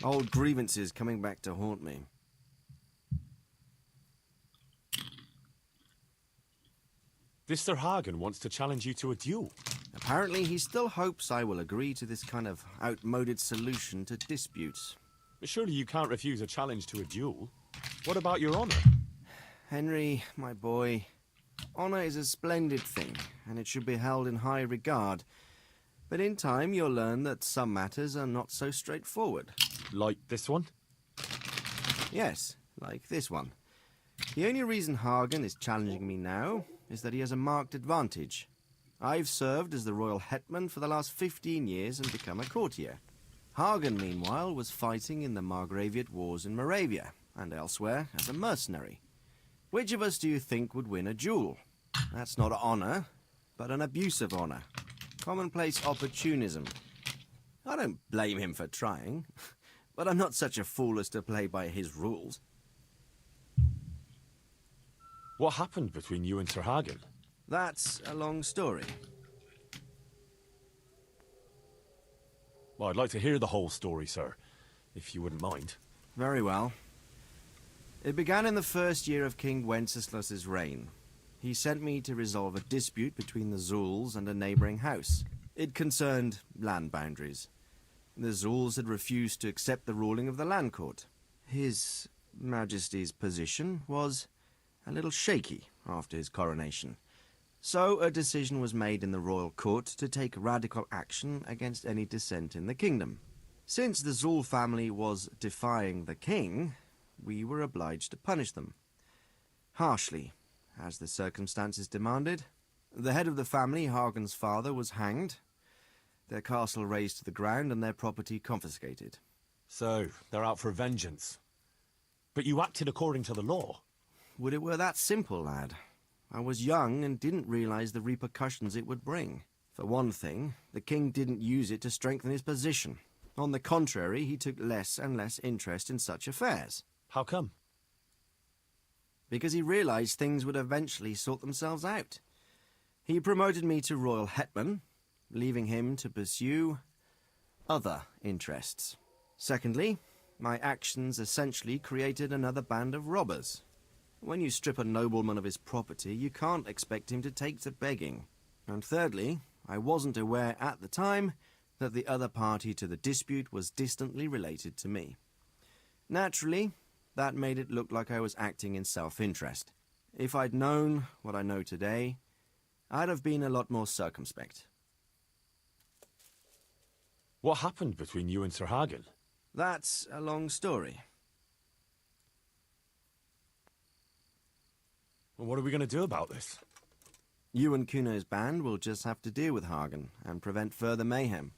old grievances coming back to haunt me. This Sir Hagen wants to challenge you to a duel. Apparently, he still hopes I will agree to this kind of outmoded solution to disputes. But surely you can't refuse a challenge to a duel. What about your honor? Henry, my boy, honor is a splendid thing, and it should be held in high regard. But in time, you'll learn that some matters are not so straightforward. Like this one? Yes, like this one. The only reason Hagen is challenging me now is that he has a marked advantage. I've served as the royal hetman for the last 15 years and become a courtier. Hagen, meanwhile, was fighting in the Margraviate Wars in Moravia and elsewhere as a mercenary. Which of us do you think would win a duel? That's not honor, but an abuse of honor. Commonplace opportunism. I don't blame him for trying, but I'm not such a fool as to play by his rules. What happened between you and Sir Hagen? That's a long story. Well, I'd like to hear the whole story, sir, if you wouldn't mind. Very well. It began in the first year of King Wenceslas's reign. He sent me to resolve a dispute between the Zuls and a neighboring house. It concerned land boundaries. The Zuls had refused to accept the ruling of the land court. His Majesty's position was a little shaky after his coronation. So a decision was made in the royal court to take radical action against any dissent in the kingdom. Since the Zul family was defying the king, we were obliged to punish them. Harshly, as the circumstances demanded. The head of the family, Hagen's father, was hanged, their castle razed to the ground and their property confiscated. So, they're out for vengeance. But you acted according to the law. Would it were that simple, lad. I was young and didn't realize the repercussions it would bring. For one thing, the king didn't use it to strengthen his position. On the contrary, he took less and less interest in such affairs. How come? Because he realized things would eventually sort themselves out. He promoted me to royal hetman, leaving him to pursue other interests. Secondly, my actions essentially created another band of robbers. When you strip a nobleman of his property, you can't expect him to take to begging. And thirdly, I wasn't aware at the time that the other party to the dispute was distantly related to me. Naturally, that made it look like I was acting in self-interest. If I'd known what I know today, I'd have been a lot more circumspect. What happened between you and Sir Hagen? That's a long story. Well, what are we going to do about this? You and Kuno's band will just have to deal with Hagen and prevent further mayhem.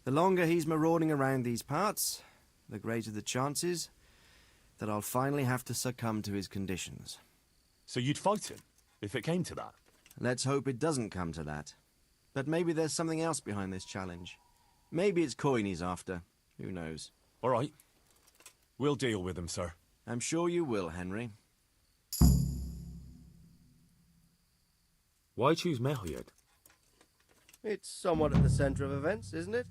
The longer he's marauding around these parts, the greater the chances that I'll finally have to succumb to his conditions. So you'd fight him, if it came to that? Let's hope it doesn't come to that. But maybe there's something else behind this challenge. Maybe it's coin he's after. Who knows? All right. We'll deal with him, sir. I'm sure you will, Henry. Why choose Merhojed? It's somewhat at the centre of events, isn't it?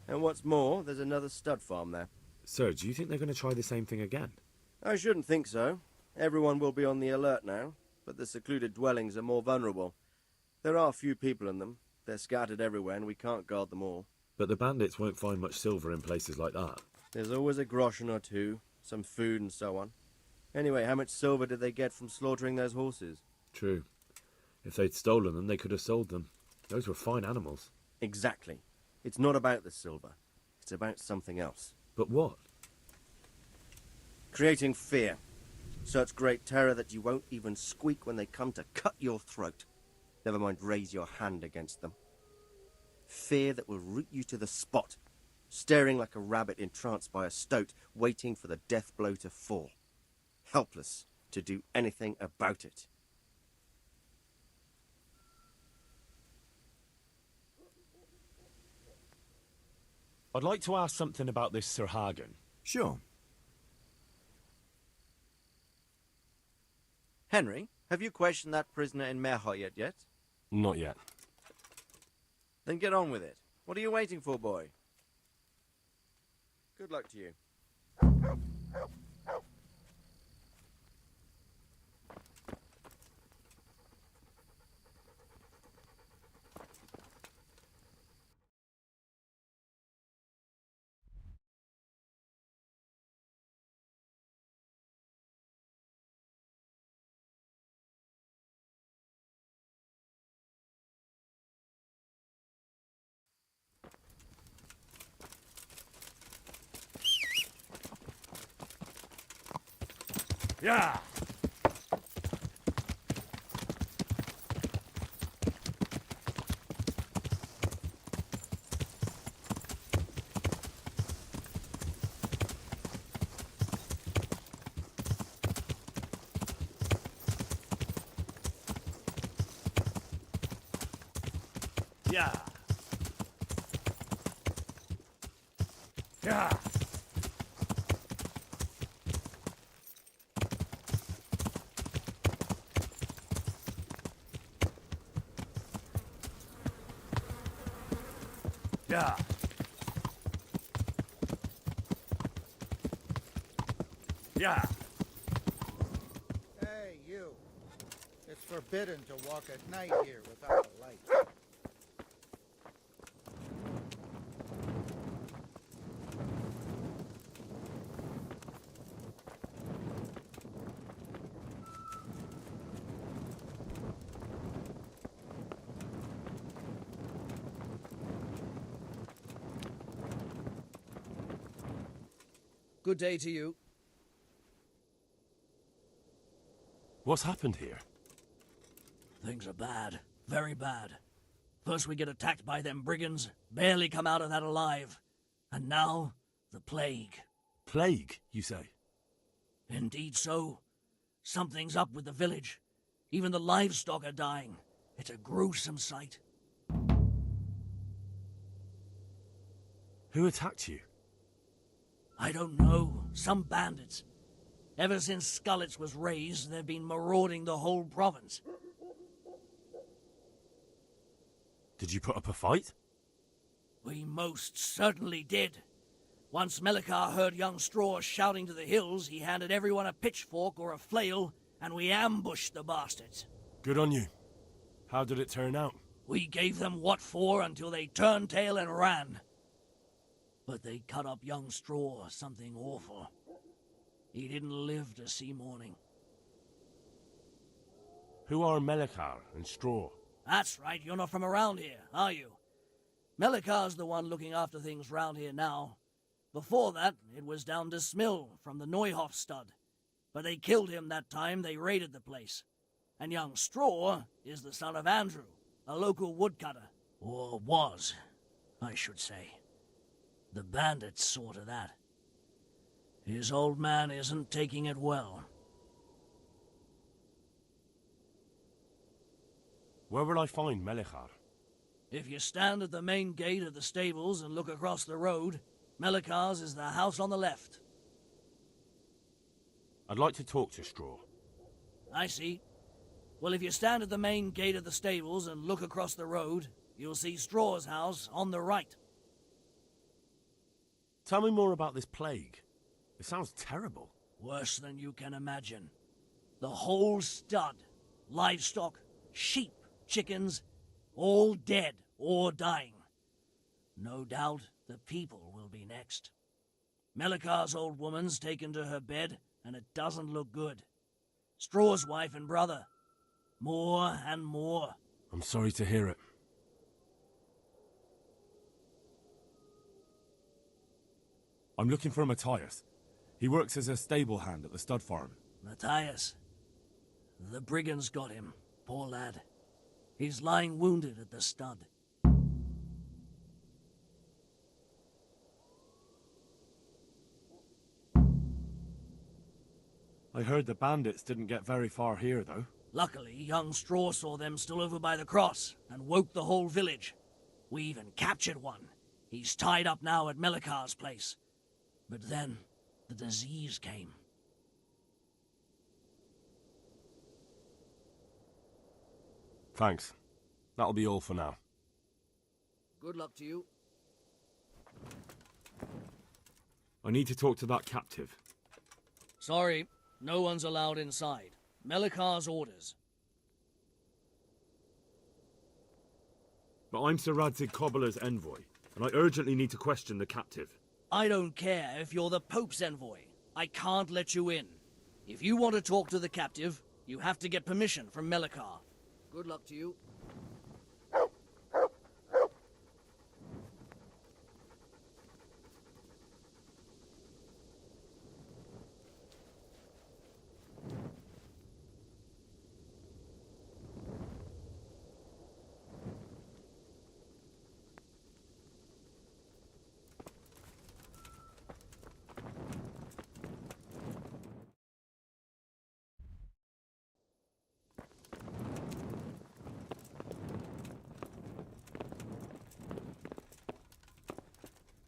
And what's more, there's another stud farm there. Sir, do you think they're going to try the same thing again? I shouldn't think so. Everyone will be on the alert now, but the secluded dwellings are more vulnerable. There are few people in them. They're scattered everywhere and we can't guard them all. But the bandits won't find much silver in places like that. There's always a groschen or two, some food and so on. Anyway, how much silver did they get from slaughtering those horses? True. If they'd stolen them, they could have sold them. Those were fine animals. Exactly. It's not about the silver. It's about something else. But what? Creating fear. Such great terror that you won't even squeak when they come to cut your throat. Never mind raise your hand against them. Fear that will root you to the spot, staring like a rabbit entranced by a stoat, waiting for the death blow to fall. Helpless to do anything about it. I'd like to ask something about this Sir Hagen. Sure. Henry, have you questioned that prisoner in Merhoyet yet? Not yet. Then get on with it. What are you waiting for, boy? Good luck to you. Yeah! Yeah! Yeah! Yeah. Yeah. Hey, you. It's forbidden to walk at night here without a light. Good day to you. What's happened here? Things are bad. Very bad. First we get attacked by them brigands, barely come out of that alive. And now, the plague. Plague, you say? Indeed so. Something's up with the village. Even the livestock are dying. It's a gruesome sight. Who attacked you? I don't know. Some bandits. Ever since Skullets was raised, they've been marauding the whole province. Did you put up a fight? We most certainly did. Once Melikar heard young Straw shouting to the hills, he handed everyone a pitchfork or a flail, and we ambushed the bastards. Good on you. How did it turn out? We gave them what for until they turned tail and ran. But they cut up young Straw something awful. He didn't live to see morning. Who are Melikar and Straw? That's right, you're not from around here, are you? Melikar's the one looking after things round here now. Before that, it was down to Smill from the Neuhoff stud. But they killed him that time they raided the place. And young Straw is the son of Andrew, a local woodcutter. Or was, I should say. The bandits saw to that. His old man isn't taking it well. Where will I find Melikar? If you stand at the main gate of the stables and look across the road, Melikar's is the house on the left. I'd like to talk to Straw. I see. Well, if you stand at the main gate of the stables and look across the road, you'll see Straw's house on the right. Tell me more about this plague. It sounds terrible. Worse than you can imagine. The whole stud, livestock, sheep, chickens, all dead or dying. No doubt the people will be next. Melikar's old woman's taken to her bed, and it doesn't look good. Straw's wife and brother. More and more. I'm sorry to hear it. I'm looking for Matthias. He works as a stable hand at the stud farm. Matthias. The brigands got him, poor lad. He's lying wounded at the stud. I heard the bandits didn't get very far here, though. Luckily, young Straw saw them still over by the cross and woke the whole village. We even captured one. He's tied up now at Melikar's place. But then, the disease came. Thanks. That'll be all for now. Good luck to you. I need to talk to that captive. Sorry, no one's allowed inside. Melikar's orders. But I'm Sir Radzig Cobbler's envoy, and I urgently need to question the captive. I don't care if you're the Pope's envoy. I can't let you in. If you want to talk to the captive, you have to get permission from Melikar. Good luck to you.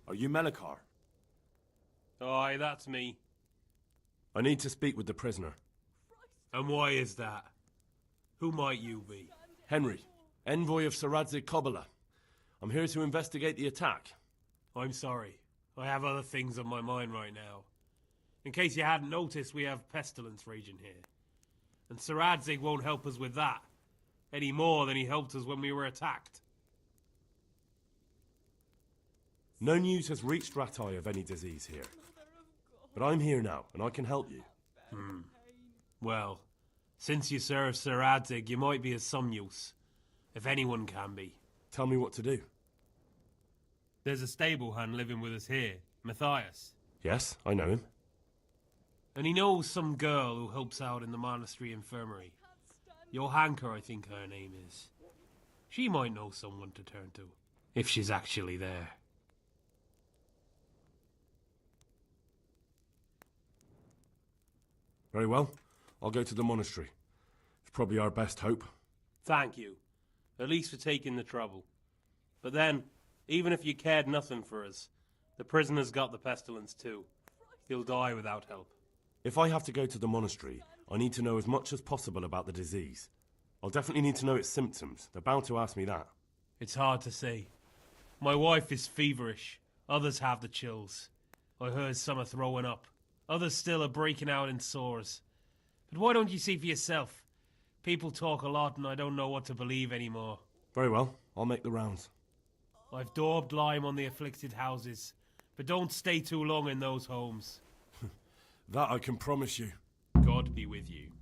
Are you Melikar? Aye, that's me. I need to speak with the prisoner. And why is that? Who might you be? Henry, envoy of Sir Radzig Cobbler. I'm here to investigate the attack. I'm sorry. I have other things on my mind right now. In case you hadn't noticed, we have pestilence raging here. And Sir Radzig won't help us with that, any more than he helped us when we were attacked. No news has reached Ratai of any disease here. But I'm here now, and I can help you. Well, since you serve Sir Radzig, you might be of some use. If anyone can be. Tell me what to do. There's a stable hand living with us here, Matthias. Yes, I know him. And he knows some girl who helps out in the monastery infirmary. Johanka, I think her name is. She might know someone to turn to, if she's actually there. Very well. I'll go to the monastery. It's probably our best hope. Thank you. At least for taking the trouble. But then, even if you cared nothing for us, the prisoner's got the pestilence too. He'll die without help. If I have to go to the monastery, I need to know as much as possible about the disease. I'll definitely need to know its symptoms. They're bound to ask me that. It's hard to say. My wife is feverish. Others have the chills. I heard some are throwing up. Others still are breaking out in sores. But why don't you see for yourself? People talk a lot and I don't know what to believe anymore. Very well. I'll make the rounds. I've daubed lime on the afflicted houses, but don't stay too long in those homes. That I can promise you. God be with you.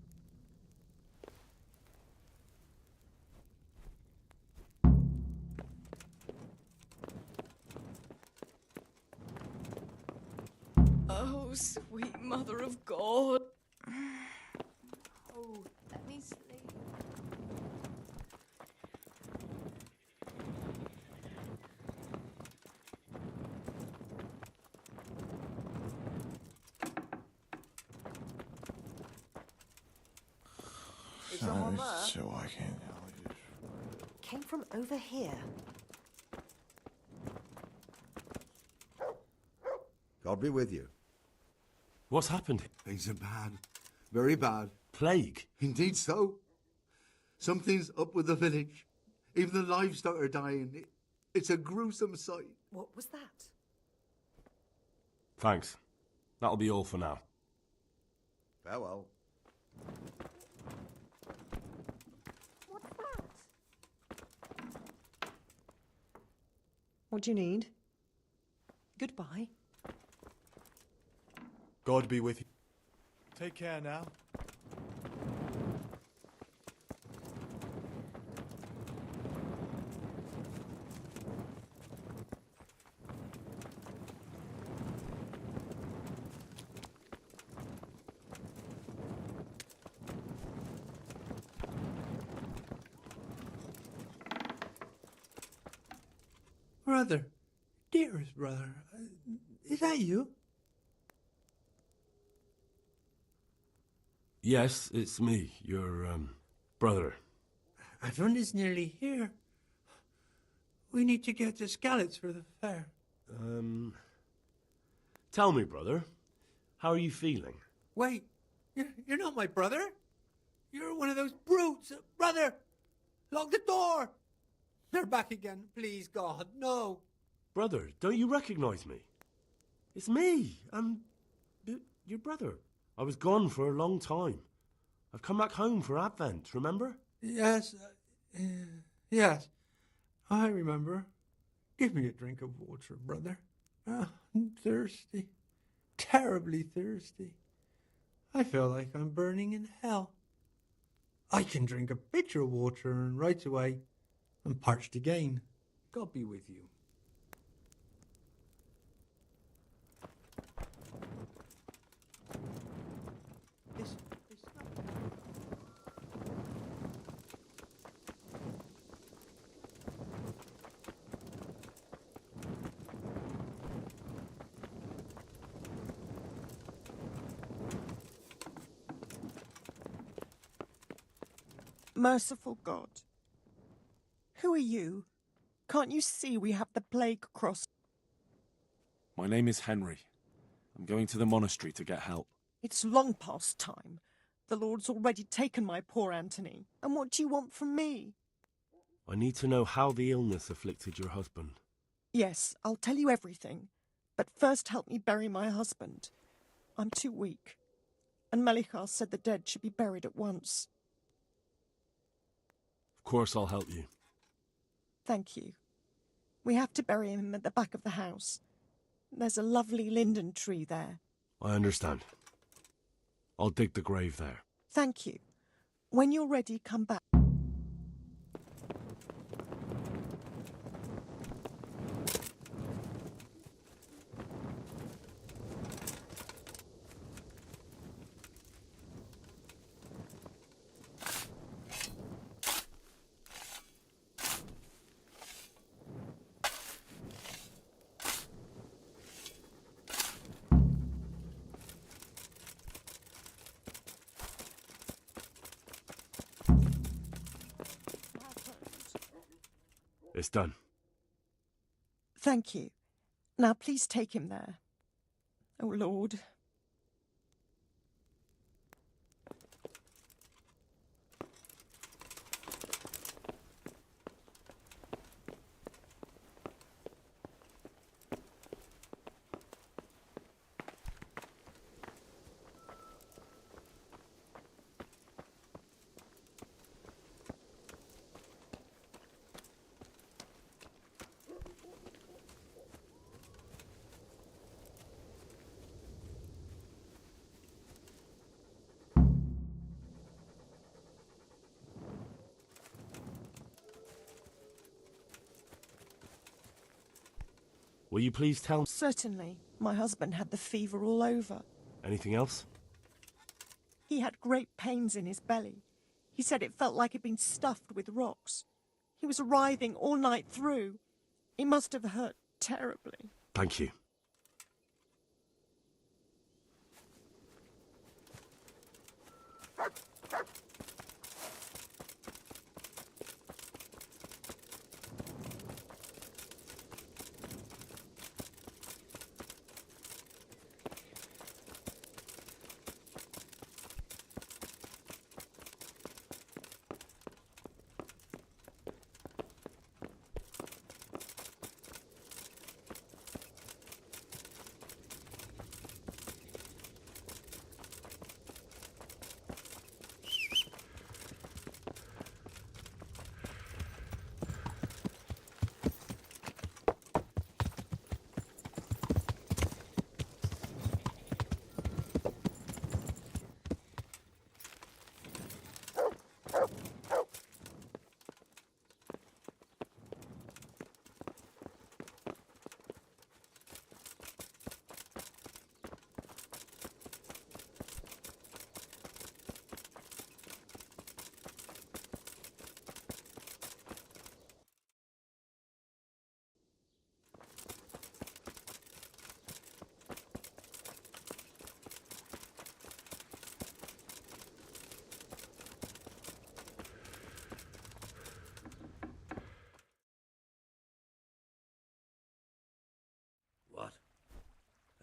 Oh, sweet mother of God. Oh, let me sleep. Is someone there? So I can. Came from over here. God be with you. What's happened? Things are bad. Very bad. Plague? Indeed so. Something's up with the village. Even the livestock are dying. It's a gruesome sight. What was that? Thanks. That'll be all for now. Farewell. What's that? What do you need? Goodbye. God be with you. Take care now. Brother, dearest brother, is that you? Yes, it's me, your, brother. Everyone is nearly here. We need to get to Skalitz for the fair. Tell me, brother, how are you feeling? Wait, you're not my brother? You're one of those brutes. Brother, lock the door. They're back again. Please, God, no. Brother, don't you recognize me? It's me. I'm your brother. I was gone for a long time. I've come back home for Advent, remember? Yes, yes, I remember. Give me a drink of water, brother. I'm thirsty, terribly thirsty. I feel like I'm burning in hell. I can drink a pitcher of water and right away I'm parched again. God be with you. Merciful God, who are you? Can't you see we have the plague across? My name is Henry. I'm going to the monastery to get help. It's long past time. The Lord's already taken my poor Anthony. And what do you want from me? I need to know how the illness afflicted your husband. Yes, I'll tell you everything. But first help me bury my husband. I'm too weak. And Melichar said the dead should be buried at once. Of course I'll help you. Thank you. We have to bury him at the back of the house. There's a lovely linden tree there. I understand. I'll dig the grave there. Thank you. When you're ready, come back. It's done. Thank you. Now please take him there. Oh, Lord. Will you please tell me? Certainly. My husband had the fever all over. Anything else? He had great pains in his belly. He said it felt like it'd been stuffed with rocks. He was writhing all night through. It must have hurt terribly. Thank you.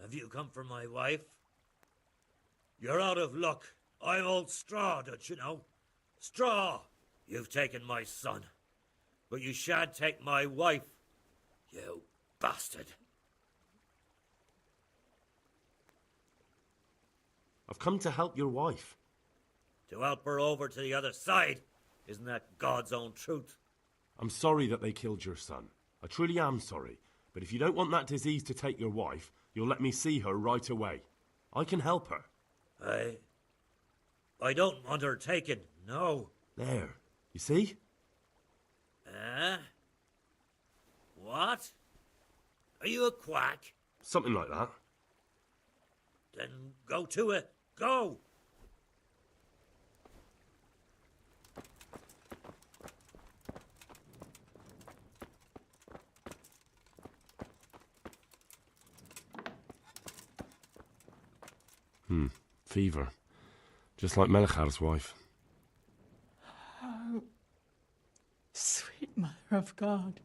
Have you come for my wife? You're out of luck. I'm old Straw, don't you know? Straw! You've taken my son. But you shan't take my wife, you bastard. I've come to help your wife. To help her over to the other side. Isn't that God's own truth? I'm sorry that they killed your son. I truly am sorry. But if you don't want that disease to take your wife, you'll let me see her right away. I can help her. I don't want her taken, no. There. You see? What? Are you a quack? Something like that. Then go to it. Go! Fever. Just like Melchar's wife. Oh, sweet Mother of God.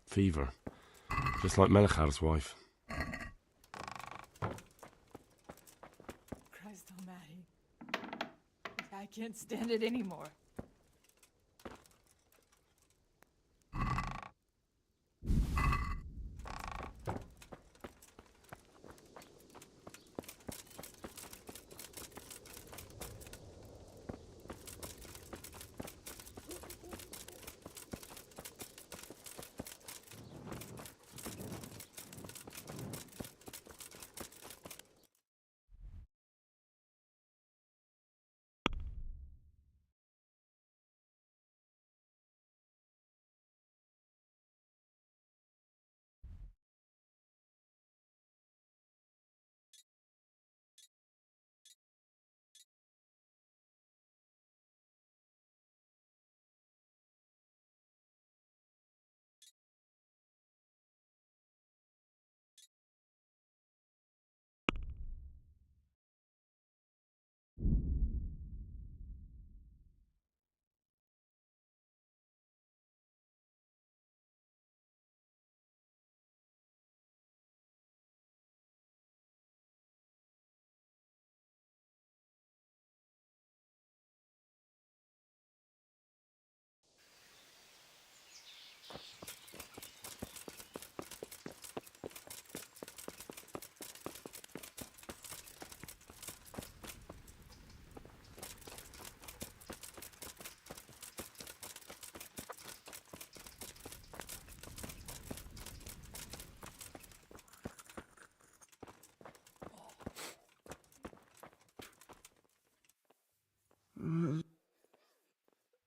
Fever. Just like Melchar's wife. Christ almighty. I can't stand it anymore.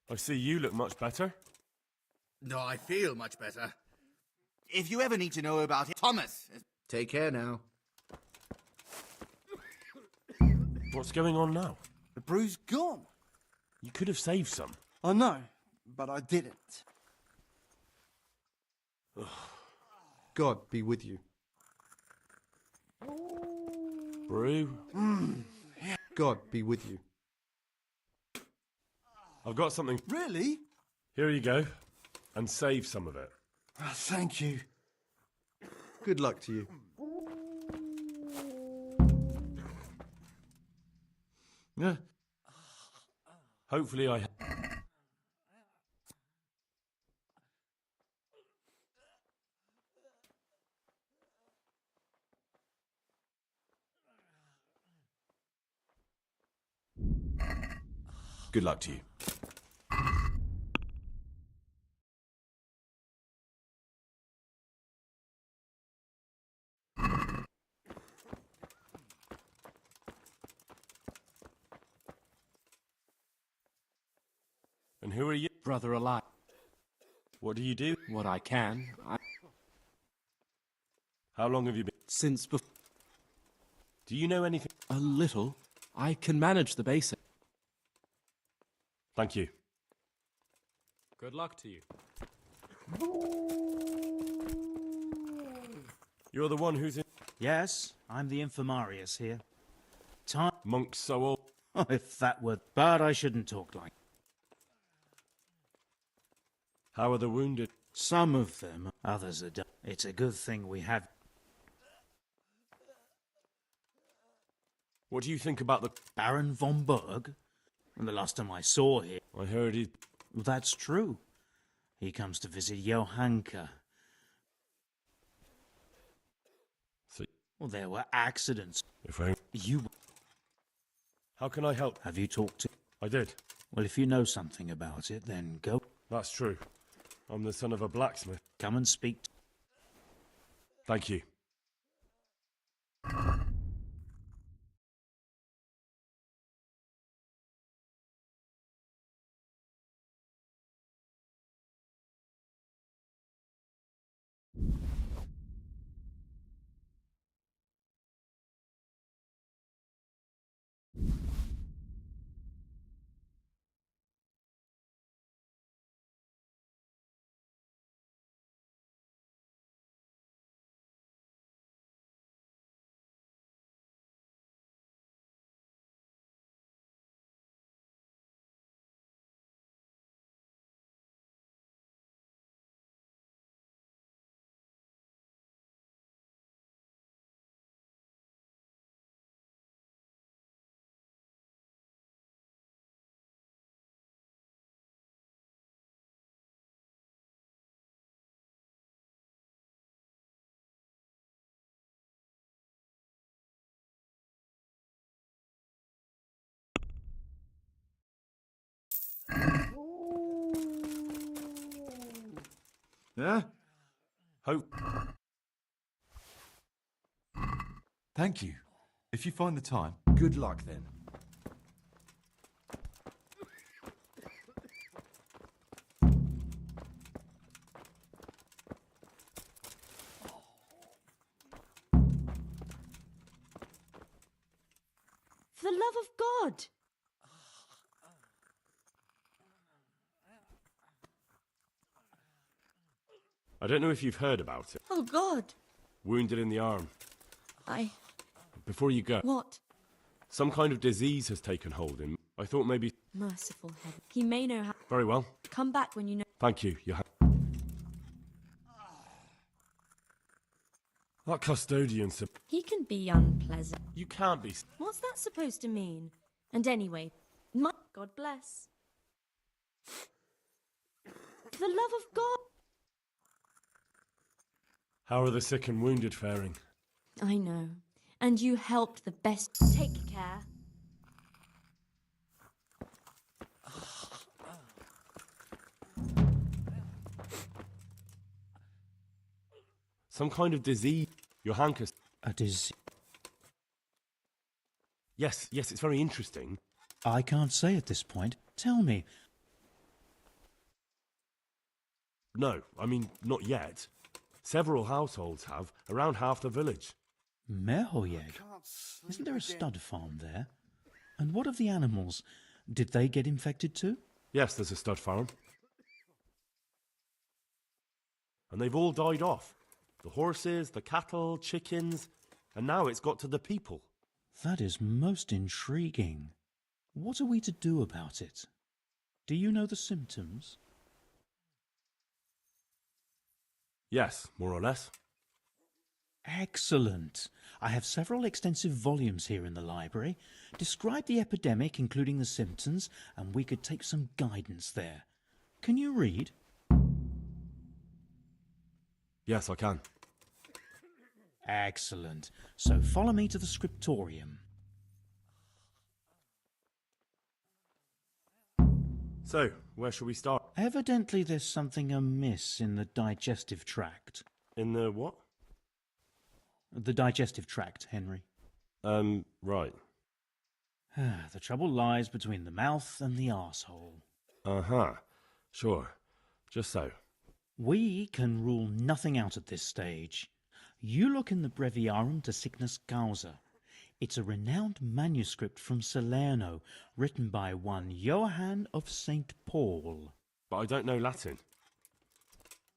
I see you look much better. No, I feel much better. If you ever need to know about it, Thomas. Take care now. What's going on now? The brew's gone. You could have saved some. I know, but I didn't. God be with you. Brew? God be with you. I've got something. Really? Here you go. And save some of it. Oh, thank you. Good luck to you. Yeah. Hopefully I... Good luck to you. And who are you? Brother alive. What do you do? What I can. How long have you been? Since before. Do you know anything? A little. I can manage the basics. Thank you. Good luck to you. You're the one who's in... Yes, I'm the Infirmarius here. Time... Monks so old... Oh, if that were... But I shouldn't talk like... How are the wounded? Some of them, others are done. It's a good thing we have... What do you think about the Baron von Berg? And the last time I saw him... I heard he... Well, that's true. He comes to visit Johanka. So... Well, there were accidents. If I... You... How can I help? Have you talked to... I did. Well, if you know something about it, then go... That's true. I'm the son of a blacksmith. Come and speak to... Thank you. Yeah? Hope. Thank you. If you find the time, good luck then. For the love of God! I don't know if you've heard about it. Oh, God! Wounded in the arm. Before you go. What? Some kind of disease has taken hold in... I thought maybe... Merciful heaven. He may know how... Very well. Come back when you know... Thank you, Johann. That custodian... He can be unpleasant. You can't be... What's that supposed to mean? And anyway, God bless. For the love of God! How are the sick and wounded faring? I know. And you helped the best. Take care. Some kind of disease. Johanka... A disease? Yes, it's very interesting. I can't say at this point. Tell me. No, I mean, not yet. Several households have, around half the village. Merhojed? Isn't there a stud farm there? And what of the animals? Did they get infected too? Yes, there's a stud farm. And they've all died off. The horses, the cattle, chickens, and now it's got to the people. That is most intriguing. What are we to do about it? Do you know the symptoms? Yes, more or less. Excellent. I have several extensive volumes here in the library. Describe the epidemic, including the symptoms, and we could take some guidance there. Can you read? Yes, I can. Excellent. So follow me to the scriptorium. So, where shall we start? Evidently there's something amiss in the digestive tract. In the what? The digestive tract, Henry. Right. The trouble lies between the mouth and the arsehole. Uh-huh. Sure. Just so. We can rule nothing out at this stage. You look in the Breviarium de Sickness Causa. It's a renowned manuscript from Salerno, written by one Johann of St. Paul. But I don't know Latin.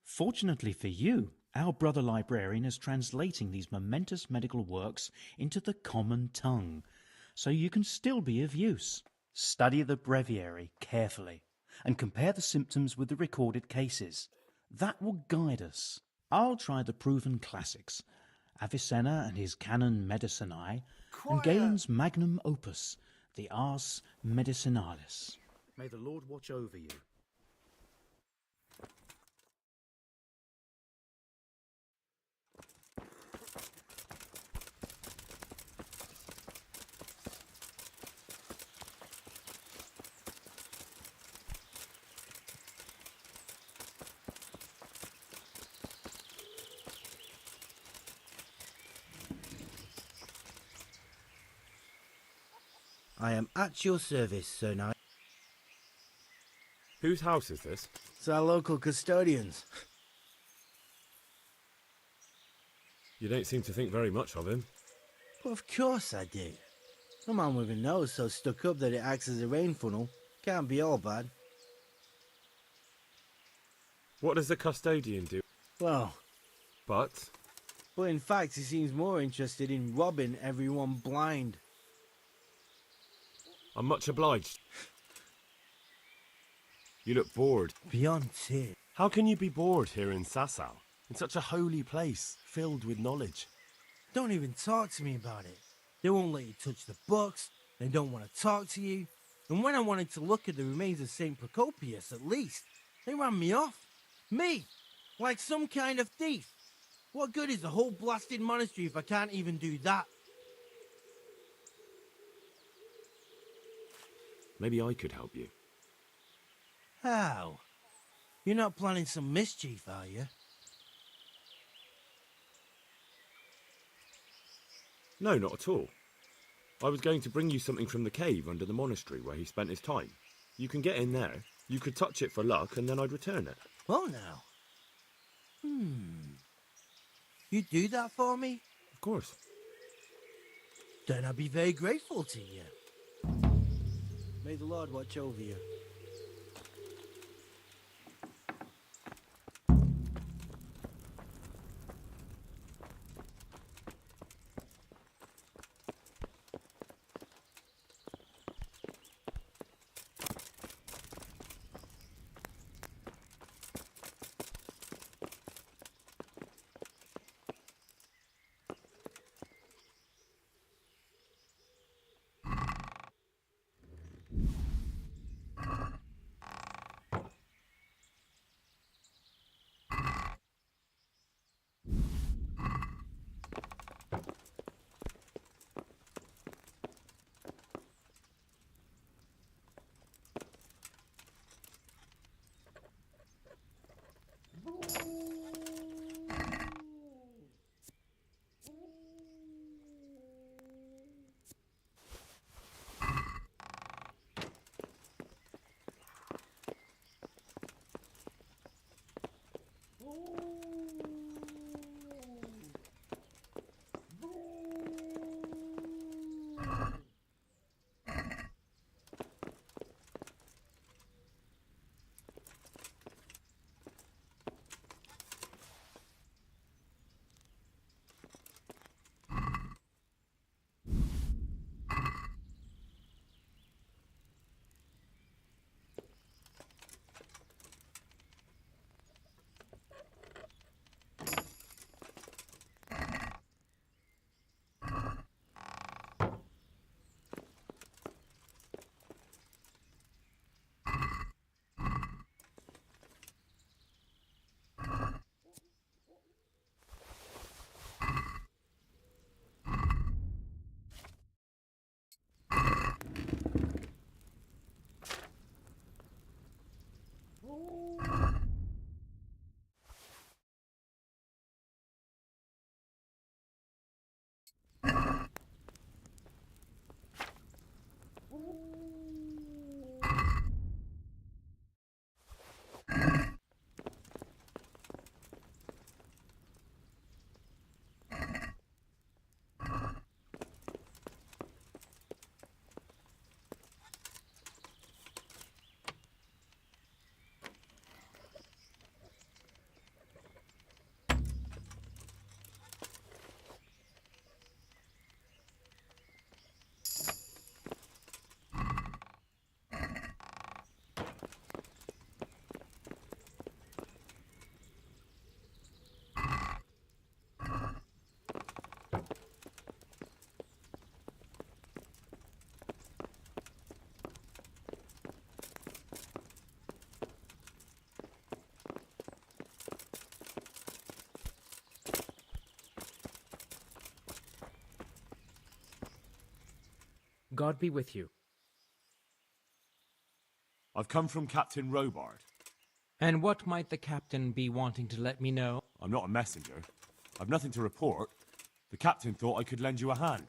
Fortunately for you, our brother librarian is translating these momentous medical works into the common tongue, so you can still be of use. Study the breviary carefully, and compare the symptoms with the recorded cases. That will guide us. I'll try the proven classics, Avicenna and his Canon Medicinae, and Galen's magnum opus, the Ars Medicinalis. May the Lord watch over you. I am at your service, Sir Knight. Whose house is this? It's our local custodian's. You don't seem to think very much of him. But of course I do. A man with a nose so stuck up that it acts as a rain funnel can't be all bad. What does the custodian do? Well... But in fact he seems more interested in robbing everyone blind. I'm much obliged. You look bored. Beyond tears. How can you be bored here in Sasau? In such a holy place, filled with knowledge. Don't even talk to me about it. They won't let you touch the books, they don't want to talk to you, and when I wanted to look at the remains of St. Procopius at least, they ran me off. Me! Like some kind of thief. What good is the whole blasted monastery if I can't even do that? Maybe I could help you. How? You're not planning some mischief, are you? No, not at all. I was going to bring you something from the cave under the monastery where he spent his time. You can get in there, you could touch it for luck, and then I'd return it. Well now. You'd do that for me? Of course. Then I'd be very grateful to you. May the Lord watch over you. God be with you. I've come from Captain Robard. And what might the captain be wanting to let me know? I'm not a messenger. I've nothing to report. The captain thought I could lend you a hand.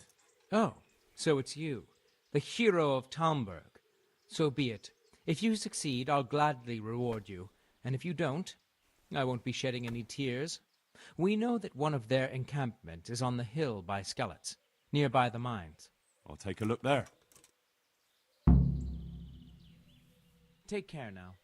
Oh, so it's you, the hero of Talmberg. So be it. If you succeed, I'll gladly reward you, and if you don't, I won't be shedding any tears. We know that one of their encampments is on the hill by Skeletts, nearby the mines. I'll take a look there. Take care now.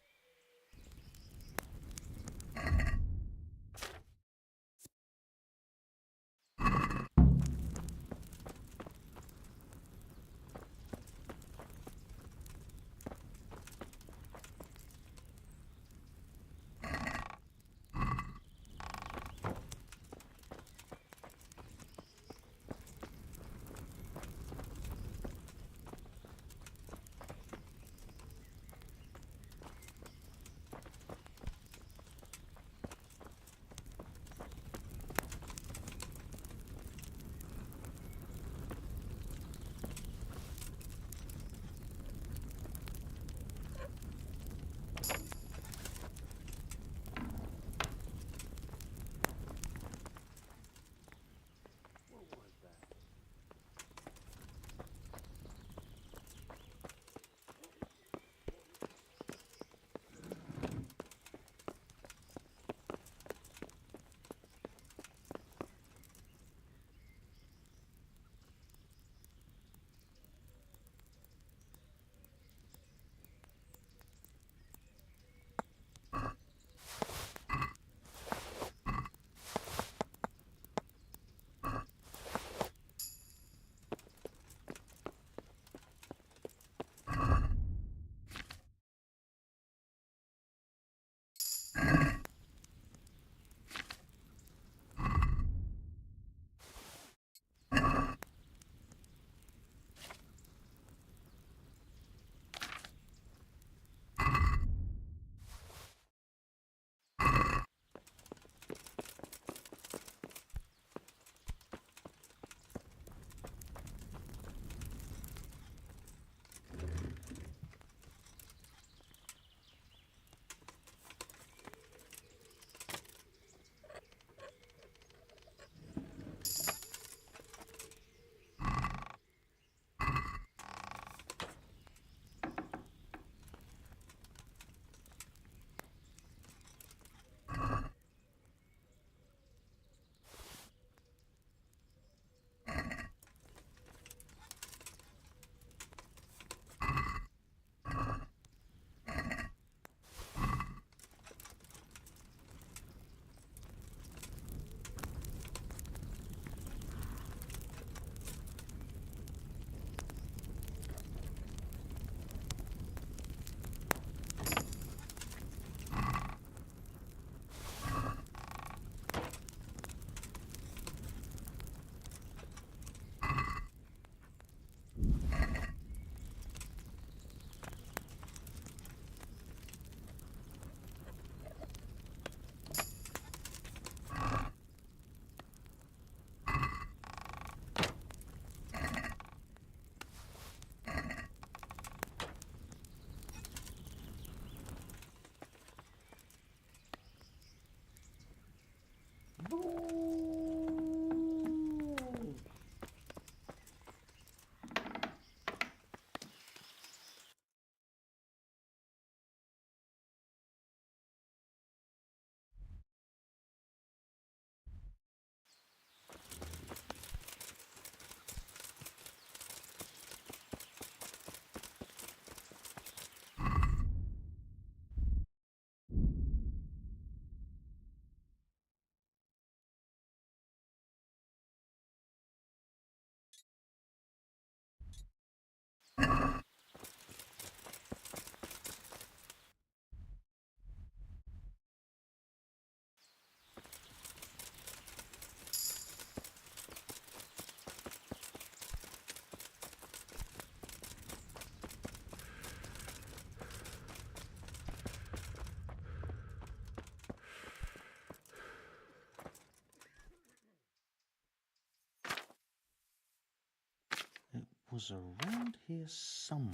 was around here somewhere.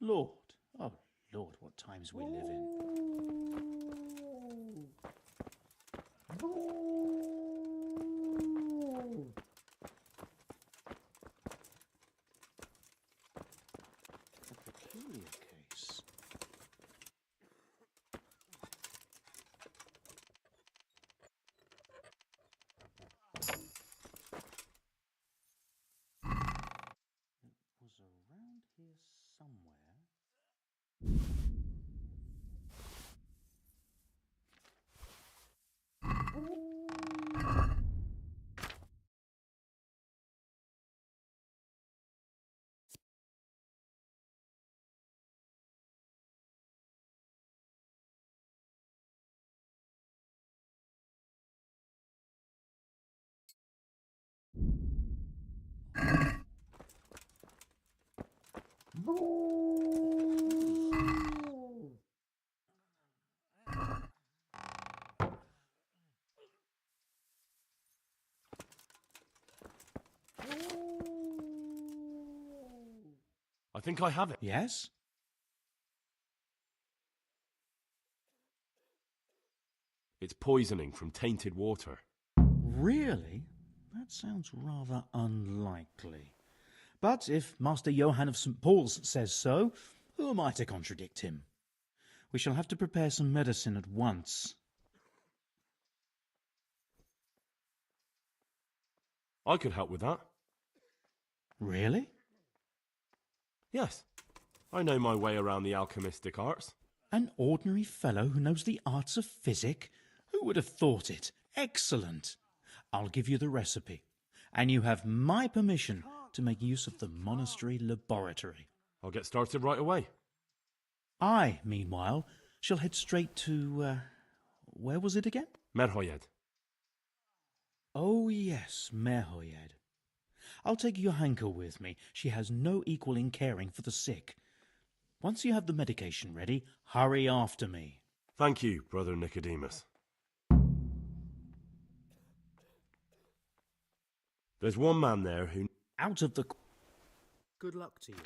Lord, oh Lord, what times we live in. A peculiar case. It was around here somewhere. I think I have it. Yes? It's poisoning from tainted water. Really? That sounds rather unlikely. But if Master Johann of St. Paul's says so, who am I to contradict him? We shall have to prepare some medicine at once. I could help with that. Really? Yes. I know my way around the alchemistic arts. An ordinary fellow who knows the arts of physic? Who would have thought it? Excellent. I'll give you the recipe, and you have my permission to make use of the monastery laboratory. I'll get started right away. I, meanwhile, shall head straight to, where was it again? Merhoyed. Oh, yes, Merhoyed. I'll take Johanka with me. She has no equal in caring for the sick. Once you have the medication ready, hurry after me. Thank you, Brother Nicodemus. There's one man there who... Out of the... Good luck to you.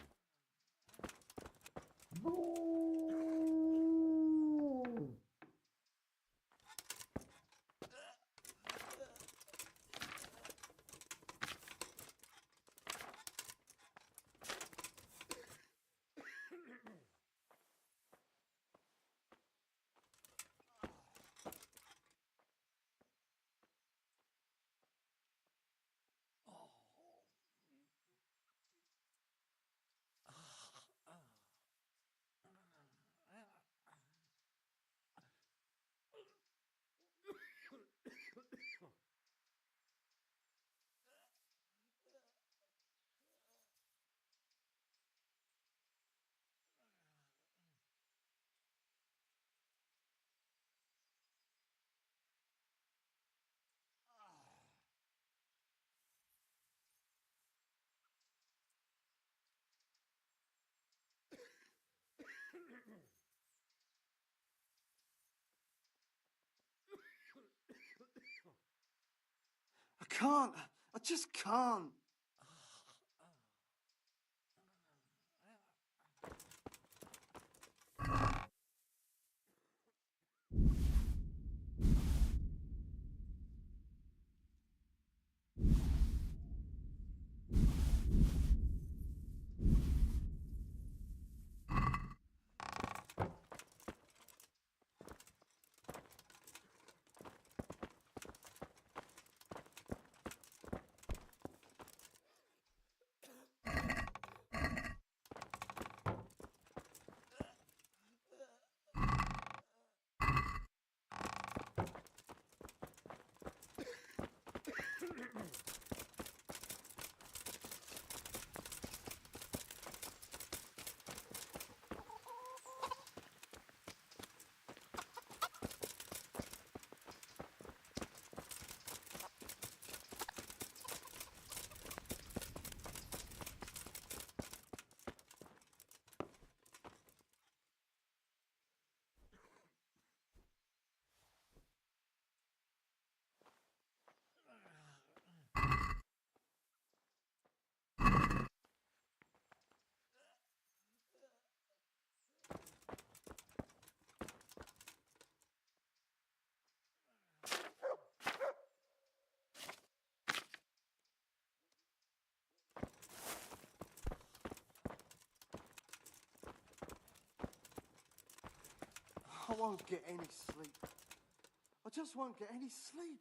I can't. I just can't. won't get any sleep. I just won't get any sleep.